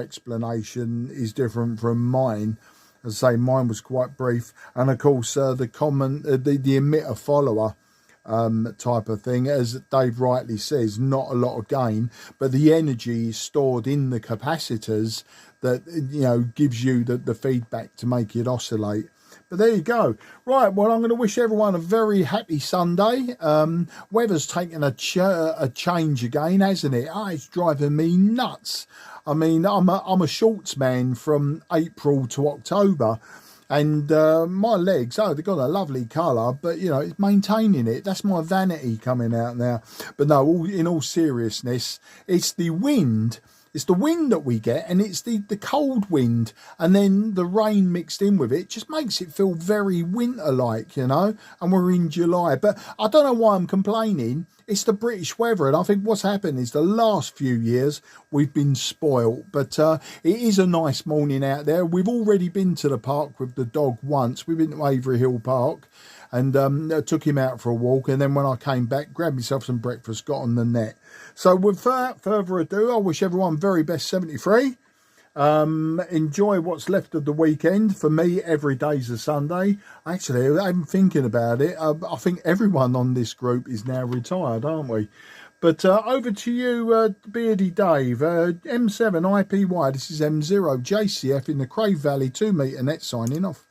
explanation is different from mine. As I say, mine was quite brief, and of course the emitter follower type of thing, as Dave rightly says, not a lot of gain, but the energy is stored in the capacitors that gives you the feedback to make it oscillate. But there you go. Right, well, I'm going to wish everyone a very happy Sunday. Weather's taken a change again, hasn't it? It's driving me nuts. I mean, I'm a shorts man from April to October, and my legs, they've got a lovely colour, but it's maintaining it. That's my vanity coming out now. But no, in all seriousness, it's the wind. It's the wind that we get, and it's the cold wind, and then the rain mixed in with it just makes it feel very winter-like, and we're in July. But I don't know why I'm complaining. It's the British weather, and I think what's happened is the last few years we've been spoilt. But it is a nice morning out there. We've already been to the park with the dog once. We've been to Avery Hill Park, and took him out for a walk, and then when I came back, grabbed myself some breakfast, got on the net. So without further ado, I wish everyone very best 73. Enjoy what's left of the weekend. For me, every day's a Sunday. Actually, I'm thinking about it. I think everyone on this group is now retired, aren't we? But over to you, Beardy Dave. M7 IPY, this is M0 JCF in the Cray Valley, 2 metre net, signing off.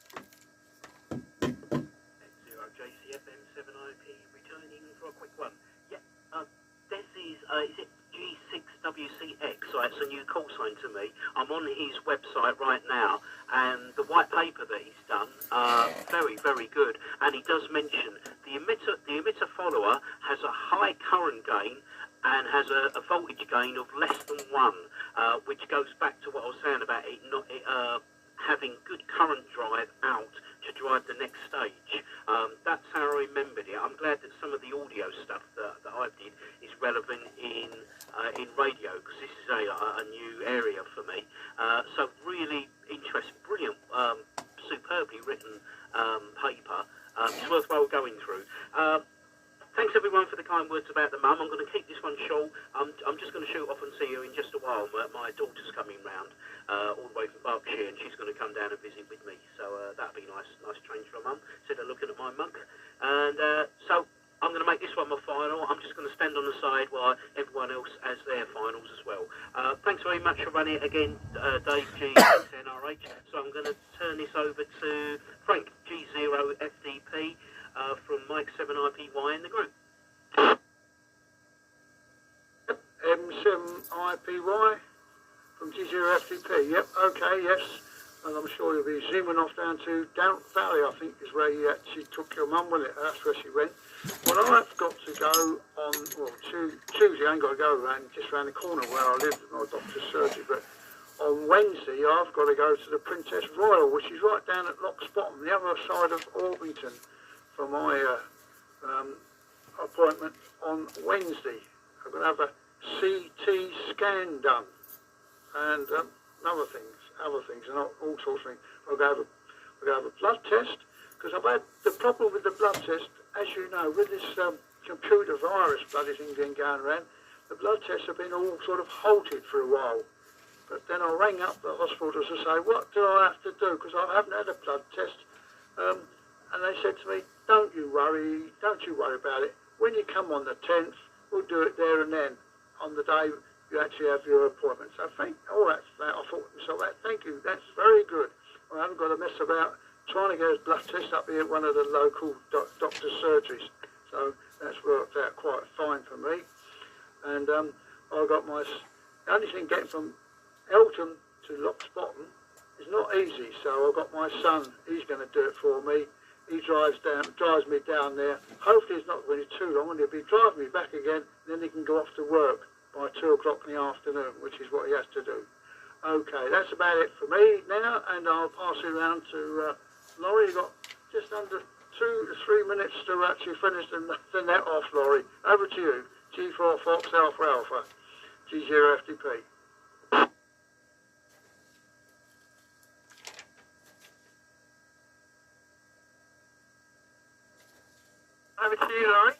Is it G6WCX? So it's a new call sign to me. I'm on his website right now, and the white paper that he's done, very good. And he does mention the emitter follower has a high current gain and has a voltage gain of less than 1, which goes back to what I was saying about it not having good current drive out to drive the next stage. That's how I remembered it. I'm glad that some of the audio stuff that I did is relevant in radio, because this is a new area for me. So really interesting, brilliant, superbly written paper. It's worthwhile going through. Thanks everyone for the kind words about the mum. I'm going to keep this one short. I'm just going to shoot off and see you in just a while. My daughter's coming round all the way from Berkshire, and she's going to come down and visit with me. So that'll be nice change for a mum. Instead of looking at my mug. And so I'm going to make this one my final. I'm just going to stand on the side while everyone else has their finals as well. Thanks very much for running it again, Dave G, NRH. So I'm going to turn this over to Frank G0FDP. From Mike 7IPY in the group. M7IPY from G0FTP. Yep, okay, yes. And I'm sure you'll be zooming off down to Down Valley, I think is where you actually took your mum, wasn't it? That's where she went. Well, I've got to go on, well, Tuesday I ain't got to go just round the corner where I live with my doctor's surgery, but on Wednesday I've got to go to the Princess Royal, which is right down at Lock's Bottom, the other side of Orpington, for my appointment on Wednesday. I'm going to have a CT scan done and other things and all sorts of things. We're going to have a blood test, because I've had the problem with the blood test, as you know, with this computer virus bloody thing going around. The blood tests have been all sort of halted for a while. But then I rang up the hospital to say, what do I have to do? Because I haven't had a blood test. And they said to me, don't you worry about it. When you come on the 10th, we'll do it there and then, on the day you actually have your appointment. So that's that. I thought to myself, thank you, that's very good. I haven't got to mess about trying to get a blood test up here at one of the local doctor's surgeries. So that's worked out quite fine for me. And I got the only thing getting from Eltham to Lock's Bottom is not easy. So I've got my son, he's going to do it for me. He drives me down there. Hopefully it's not really too long, and he'll be driving me back again, and then he can go off to work by 2 o'clock in the afternoon, which is what he has to do. Okay, that's about it for me now, and I'll pass it around to Laurie. You've got just under 2 to 3 minutes to actually finish the net off, Laurie. Over to you. G4 Fox Alpha Alpha, G0 FDP. Over to you, Laurie.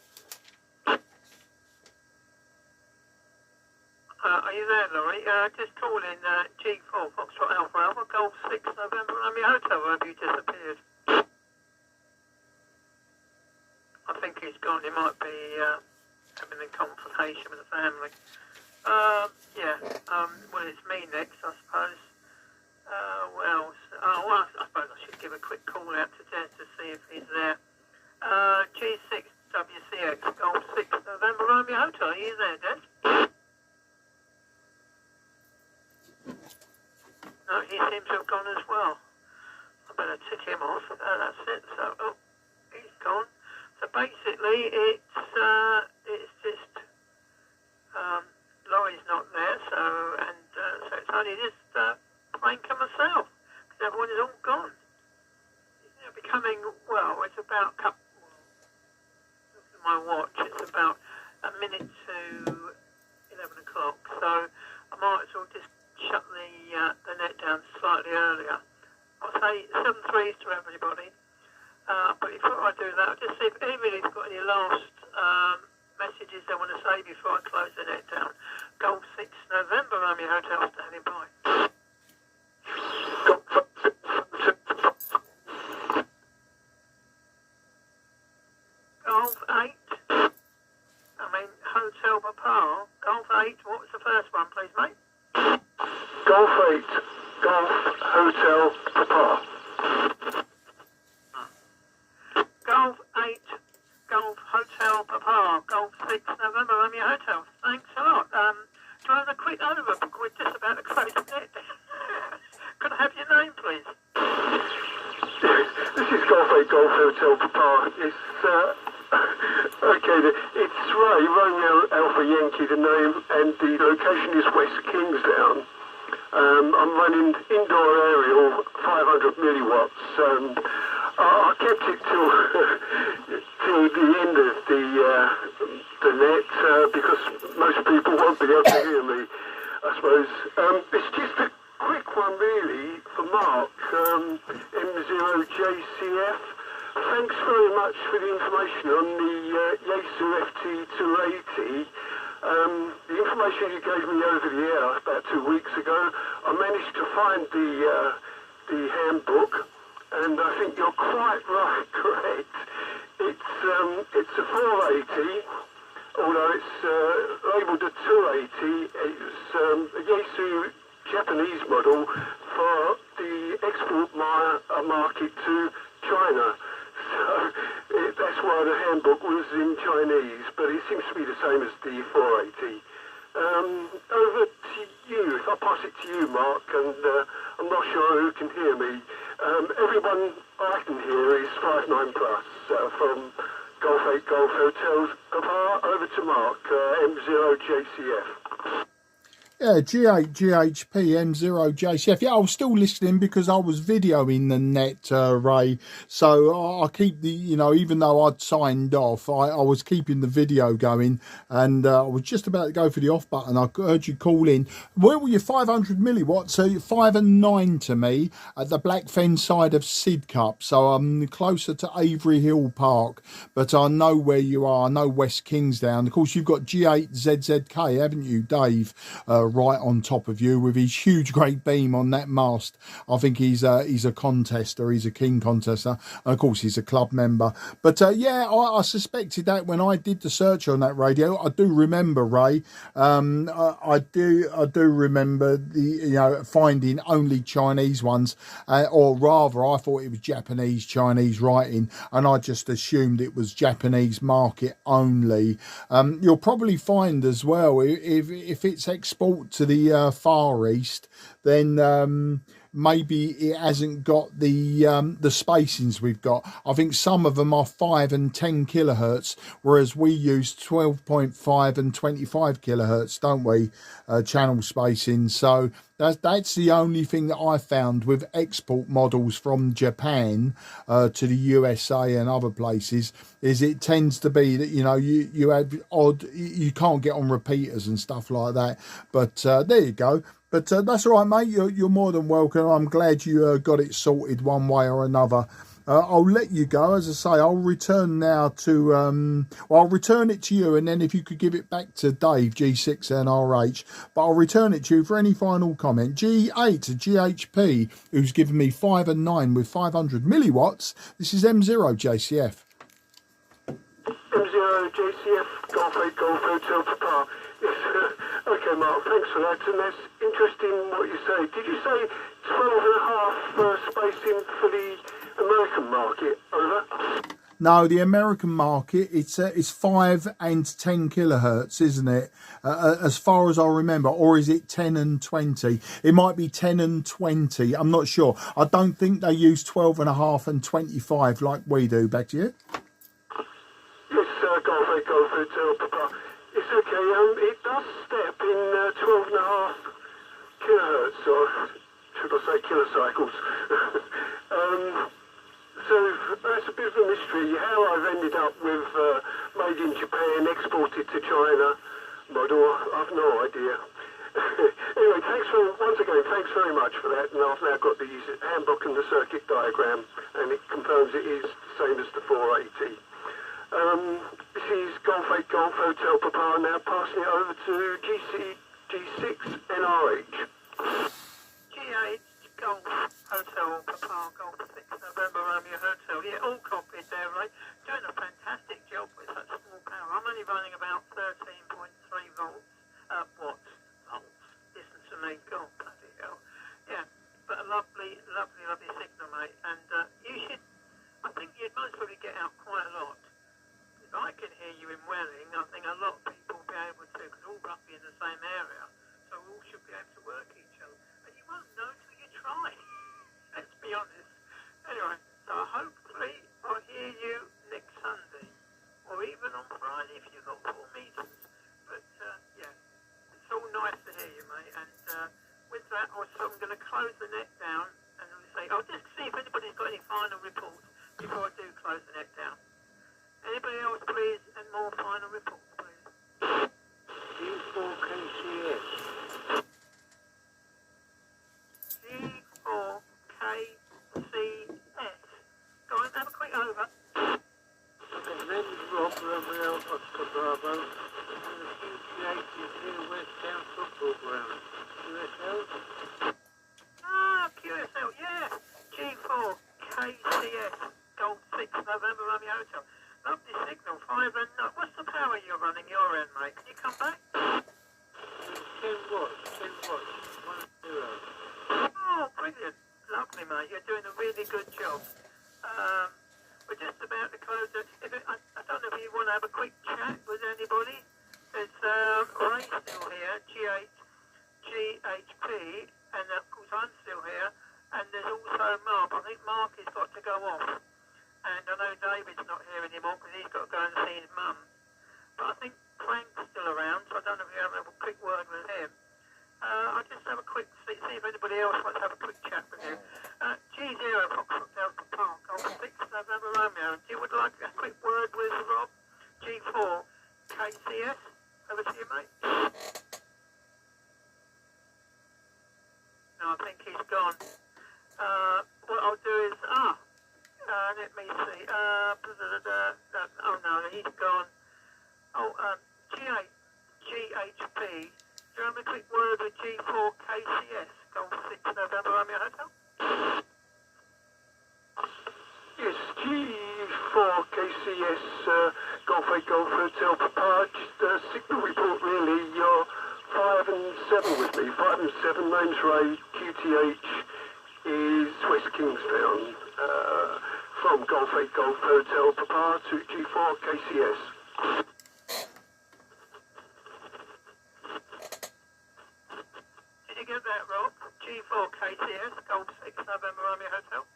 Are you there, Laurie? Just calling G4 Foxtrot Alpha Alpha, Golf 6 November Romeo Hotel. Have you disappeared? I think he's gone. He might be having a consultation with the family. Well, it's me next, I suppose. What else? Well, I suppose I should give a quick call out to Des to see if he's there. G6 WCX, Golf 6 November Romeo Hotel. Are you there, Des? No, he seems to have gone as well. I better tick him off. That's it. So, he's gone. So basically, it's just Laurie's not there. So it's only just Frank and myself, because everyone is all gone. It's becoming, well, it's about look at my watch. It's about a minute to 11 o'clock. So I might as well just shut the net down slightly earlier. I'll say 7 threes to everybody. But before I do that, I'll just see if anybody's got any last messages they want to say before I close the net down. Golf 6 November Romeo Hotel standing by. Golf 8. Hotel Papa. Golf 8. What was the first one, please, mate? Golf 8, Golf Hotel Papa. Golf 8, Golf Hotel Papa, Golf 6 November Romeo Hotel. Thanks a lot. Do you have a quick over? We're just about to close the net. Could I have your name, please? This is Golf 8, Golf Hotel Papa. It's, okay, it's Ray, Romeo Alpha Yankee, the name, and the location is West Kingsdown. I'm running indoor aerial 500 milliwatts. I kept it till the end of the net because most people won't be able to hear me, I suppose. It's just a quick one really for Mark, M0JCF. Thanks very much for the information on the Yaesu FT280. The information you gave me over the air about 2 weeks ago, I managed to find the handbook, and I think you're quite right, correct. It's a 480, although it's labelled a 280. It's a Yaesu Japanese model for the export market to China. So that's why the handbook was in Chinese, but it seems to be the same as the 480. Over to you. If I pass it to you, Mark, and I'm not sure who can hear me. Everyone I can hear is 59 plus from Golf 8 Golf Hotels, Papa, over to Mark, M0JCF. Yeah, G8 GHP M0 JCF. Yeah, I was still listening because I was videoing the net, Ray. So I keep the, you know, even though I'd signed off, I was keeping the video going, and I was just about to go for the off button. I heard you call in. Where were you? 500 milliwatts, so 5 and 9 to me at the Blackfen side of Sidcup. So I'm closer to Avery Hill Park, but I know where you are. I know West Kingsdown. Of course, you've got G8 ZZK, haven't you, Dave? Right on top of you with his huge great beam on that mast. I think he's a contester, he's a keen contester, and of course he's a club member. But yeah, I suspected that when I did the search on that radio. I do remember, Ray, I do remember the, you know, finding only Chinese ones, or rather I thought it was Japanese Chinese writing, and I just assumed it was Japanese market only. You'll probably find as well, if it's export to the Far East, then maybe it hasn't got the spacings we've got. I think some of them are 5 and 10 kilohertz, whereas we use 12.5 and 25 kilohertz, don't we? Channel spacing. So that's the only thing that I found with export models from Japan to the USA and other places, is it tends to be that, you know, you have you can't get on repeaters and stuff like that. But there you go. But that's all right, mate. You're more than welcome. I'm glad you got it sorted one way or another. I'll let you go. As I say, I'll return now to... well, I'll return it to you, and then if you could give it back to Dave, G6NRH. But I'll return it to you for any final comment. G8 GHP, who's given me 5 and 9 with 500 milliwatts. This is M0 JCF. M0 JCF, Golf 8 Golf Hotel Papa. Yes, okay, Mark, thanks for that. And that's interesting what you say. Did you say 12.5 spacing for the American market? Over? No, the American market, it's 5 and 10 kilohertz, isn't it? As far as I remember, or is it 10 and 20? It might be 10 and 20. I'm not sure. I don't think they use 12.5 and 25 like we do. Back to you. Yes, Golf 8 Golf Hotel Papa. It's okay. It does step in 12.5 kilohertz, or should I say kilocycles? So that's a bit of a mystery. How I've ended up with made in Japan, exported to China model, I've no idea. Anyway, once again, thanks very much for that. And I've now got the handbook and the circuit diagram, and it confirms it is the same as the 480. This is Golf 8 Golf Hotel Papa, now passing it over to G6NRH. G8 Golf Hotel Papa, Golf 6 November Romeo Hotel. Yeah, all copied there, right? Doing a fantastic job with such small power. I'm only running about 13.3 volts. Watts. Listen to me, God, bloody hell. Yeah, but a lovely signal, mate. And I think you'd most probably get out quite a lot. If I can hear you in Welling, I think a lot of people will be able to, because we're all roughly in the same area, so we all should be able to work each other. And you won't know till you try. Let's be honest. Anyway, so hopefully I'll hear you next Sunday, or even on Friday if you've got 4 meetings. But yeah, it's all nice to hear you, mate. And with that, I'm going to close the net down, and I'll just see if anybody's got any final reports before I do close the net down. Anybody else, please, and more final reports, please. G4KCS. G4KCS. Go on, have a quick over. And then Rob Romeo Oscar Bravo, and the QC80 West Town Football Ground. QSL? Ah, QSL, yeah. G4KCS. Gold 6 November Romeo Hotel. Lovely signal, 5 and... what's the power you're running your end, mate? Can you come back? 10 watts, 10 watts, 1-0. Oh, brilliant. Lovely, mate. You're doing a really good job. We're just about to close it. I don't know if you want to have a quick chat with anybody. There's Ray still here, G8 GHP, and of course I'm still here. And there's also Mark. I think Mark has got to go off. And I know David's not here anymore because he's got to go and see his mum. But I think Frank's still around, so I don't know if you have a quick word with him. I'll just have a quick, see if anybody else wants to have a quick chat with you. G0 Foxtrot Delta Park, on 6 November Romeo. Do you would like a quick word with Rob? G4 KCS, over to you, mate. No, I think he's gone. What I'll do is, let me see. Oh no, he's gone. Oh, GHP. Do you have a quick word with G4 KCS? Golf 6 November Romeo Hotel? Yes, G4 KCS, Golf 8 Golf Hotel Papa, just a signal report really, you're 5 and 7 with me, 5 and 7, name's Ray, QTH is West Kingstown, from Golf 8 Golf Hotel Papa to G4 KCS. Did you get that, Rob? G4 KCS, Golf 6 November Romeo Hotel?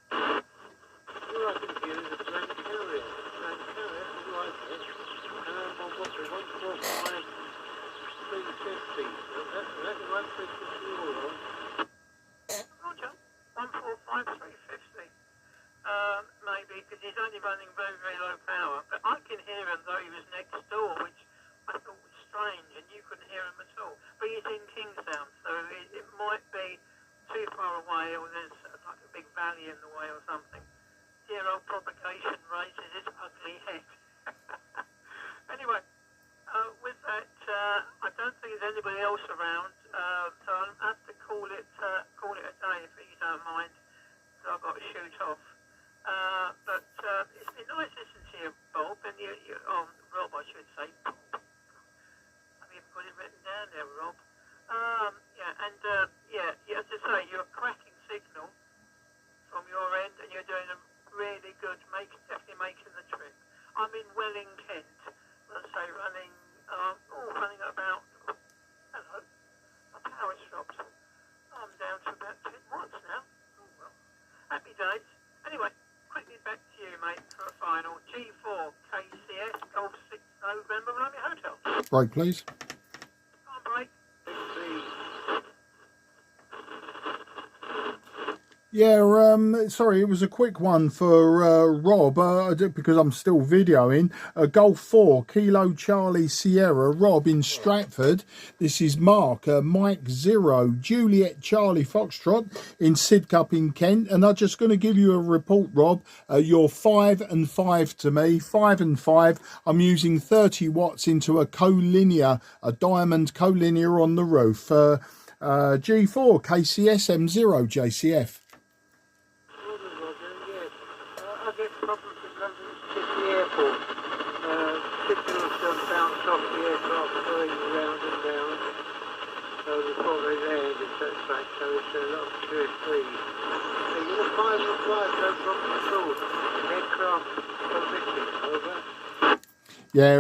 All I can hear is a blank carrier. Blank carrier, I like it. On what's it, 145,350. That's the right frequency you're on. Roger, 145,350. Maybe, because he's only running very, very low power. But I can hear him though he was next door, which I thought was strange, and you couldn't hear him at all. But he's in Kingstown, so it might be too far away, or there's like a big valley in the way or something. Dear old propagation raises its ugly head. Anyway, with that, I don't think there's anybody else around, so I'll have to call it a day if you don't mind, so I've got to shoot off. But it's been nice listening to you, Bob, and Rob, I should say. Have you got it written down there, Rob? As I say, you're a cracking signal from your end, and you're doing a really good, definitely making the trip. I'm in Welling, Kent, let's say running at about, my power's dropped. I'm down to about 10 watts now. Oh well, happy days. Anyway, quickly back to you, mate, for a final. G4 KCS, Golf 6 November Romeo Hotel. Break, please. Come on, break. Yeah, sorry, it was a quick one for Rob, because I'm still videoing. Golf 4, Kilo Charlie Sierra, Rob in Stratford. This is Mark, Mike 0, Juliet Charlie Foxtrot in Sidcup in Kent. And I'm just going to give you a report, Rob. You're 5 and 5 to me, 5 and 5. I'm using 30 watts into a collinear, a diamond collinear on the roof. G4, KCS M0, JCF. I get problems in London City Airport. Signals don't bounce off the aircraft going round and round. So before they land, it's that fact. So it's a lot of QSB. So you're 5 and 5, no problem at all. Aircraft permitted, over. Yeah,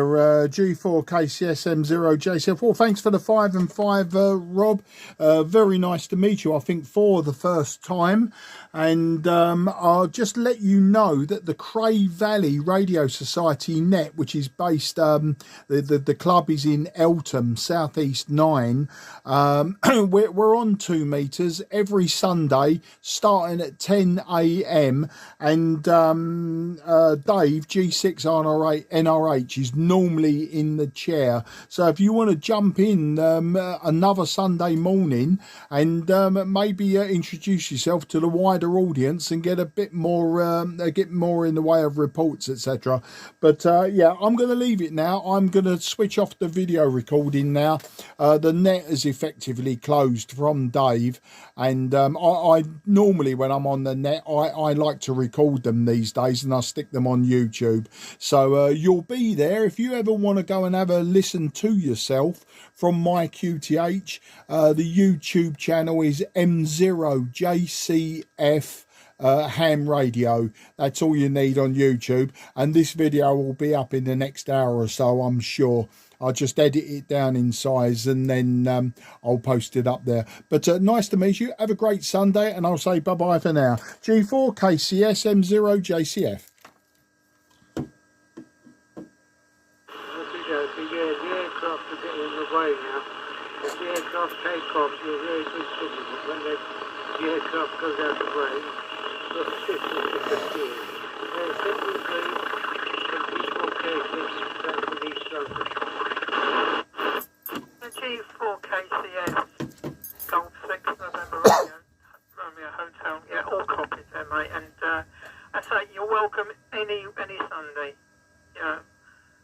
G4 KCS M0 JCF. Well, thanks for the 5 and 5, Rob. Very nice to meet you, I think, for the first time. And I'll just let you know that the Cray Valley Radio Society net, which is based, the club is in Eltham, Southeast 9. We're on 2 meters every Sunday, starting at 10 a.m. And Dave, G6 NRH, is normally in the chair. So if you want to jump in another Sunday morning and maybe introduce yourself to the wider audience and get a bit more in the way of reports, etc. But yeah, I'm going to leave it now. I'm going to switch off the video recording now. The net is effectively closed from Dave, and I normally, when I'm on the net, I like to record them these days, and I stick them on YouTube. So you'll be there if you ever want to go and have a listen to yourself from my QTH. The YouTube channel is M0JCF ham radio. That's all you need on YouTube, and this video will be up in the next hour or so, I'm sure. I'll just edit it down in size and then I'll post it up there. But nice to meet you. Have a great Sunday, and I'll say bye-bye for now. G4 KCS M0 JCF. aircraft are getting in the way now. If the aircraft take off, you're very good signal, but when the aircraft goes out of range, the system disappears. Simply green, 24K6, that's in East London. G4KCS, Golf 6, November Romeo Hotel, yeah, all copies there, mate, and I say you're welcome any Sunday, you know,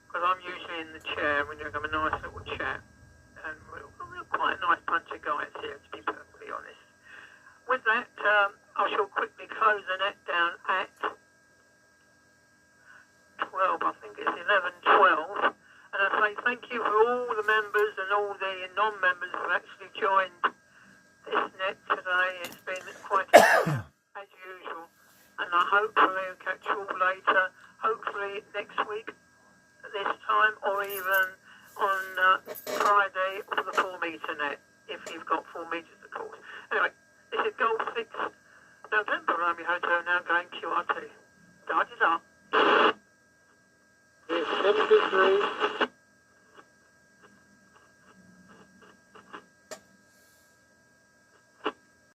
because I'm usually in the chair, we're going to have a nice little chat, and we're quite a nice bunch of guys here, to be perfectly honest. With that, I shall quickly close the net down at 12, I think it's 11:12. And I say thank you for all the members and all the non-members who actually joined this net today. It's been quite as usual. And I hopefully will catch you all later. Hopefully next week at this time, or even on Friday for the 4-metre net, if you've got 4 metres, of course. Anyway, this is Golf 6 November Romeo Hotel now going QRT. Charges up. It's 73.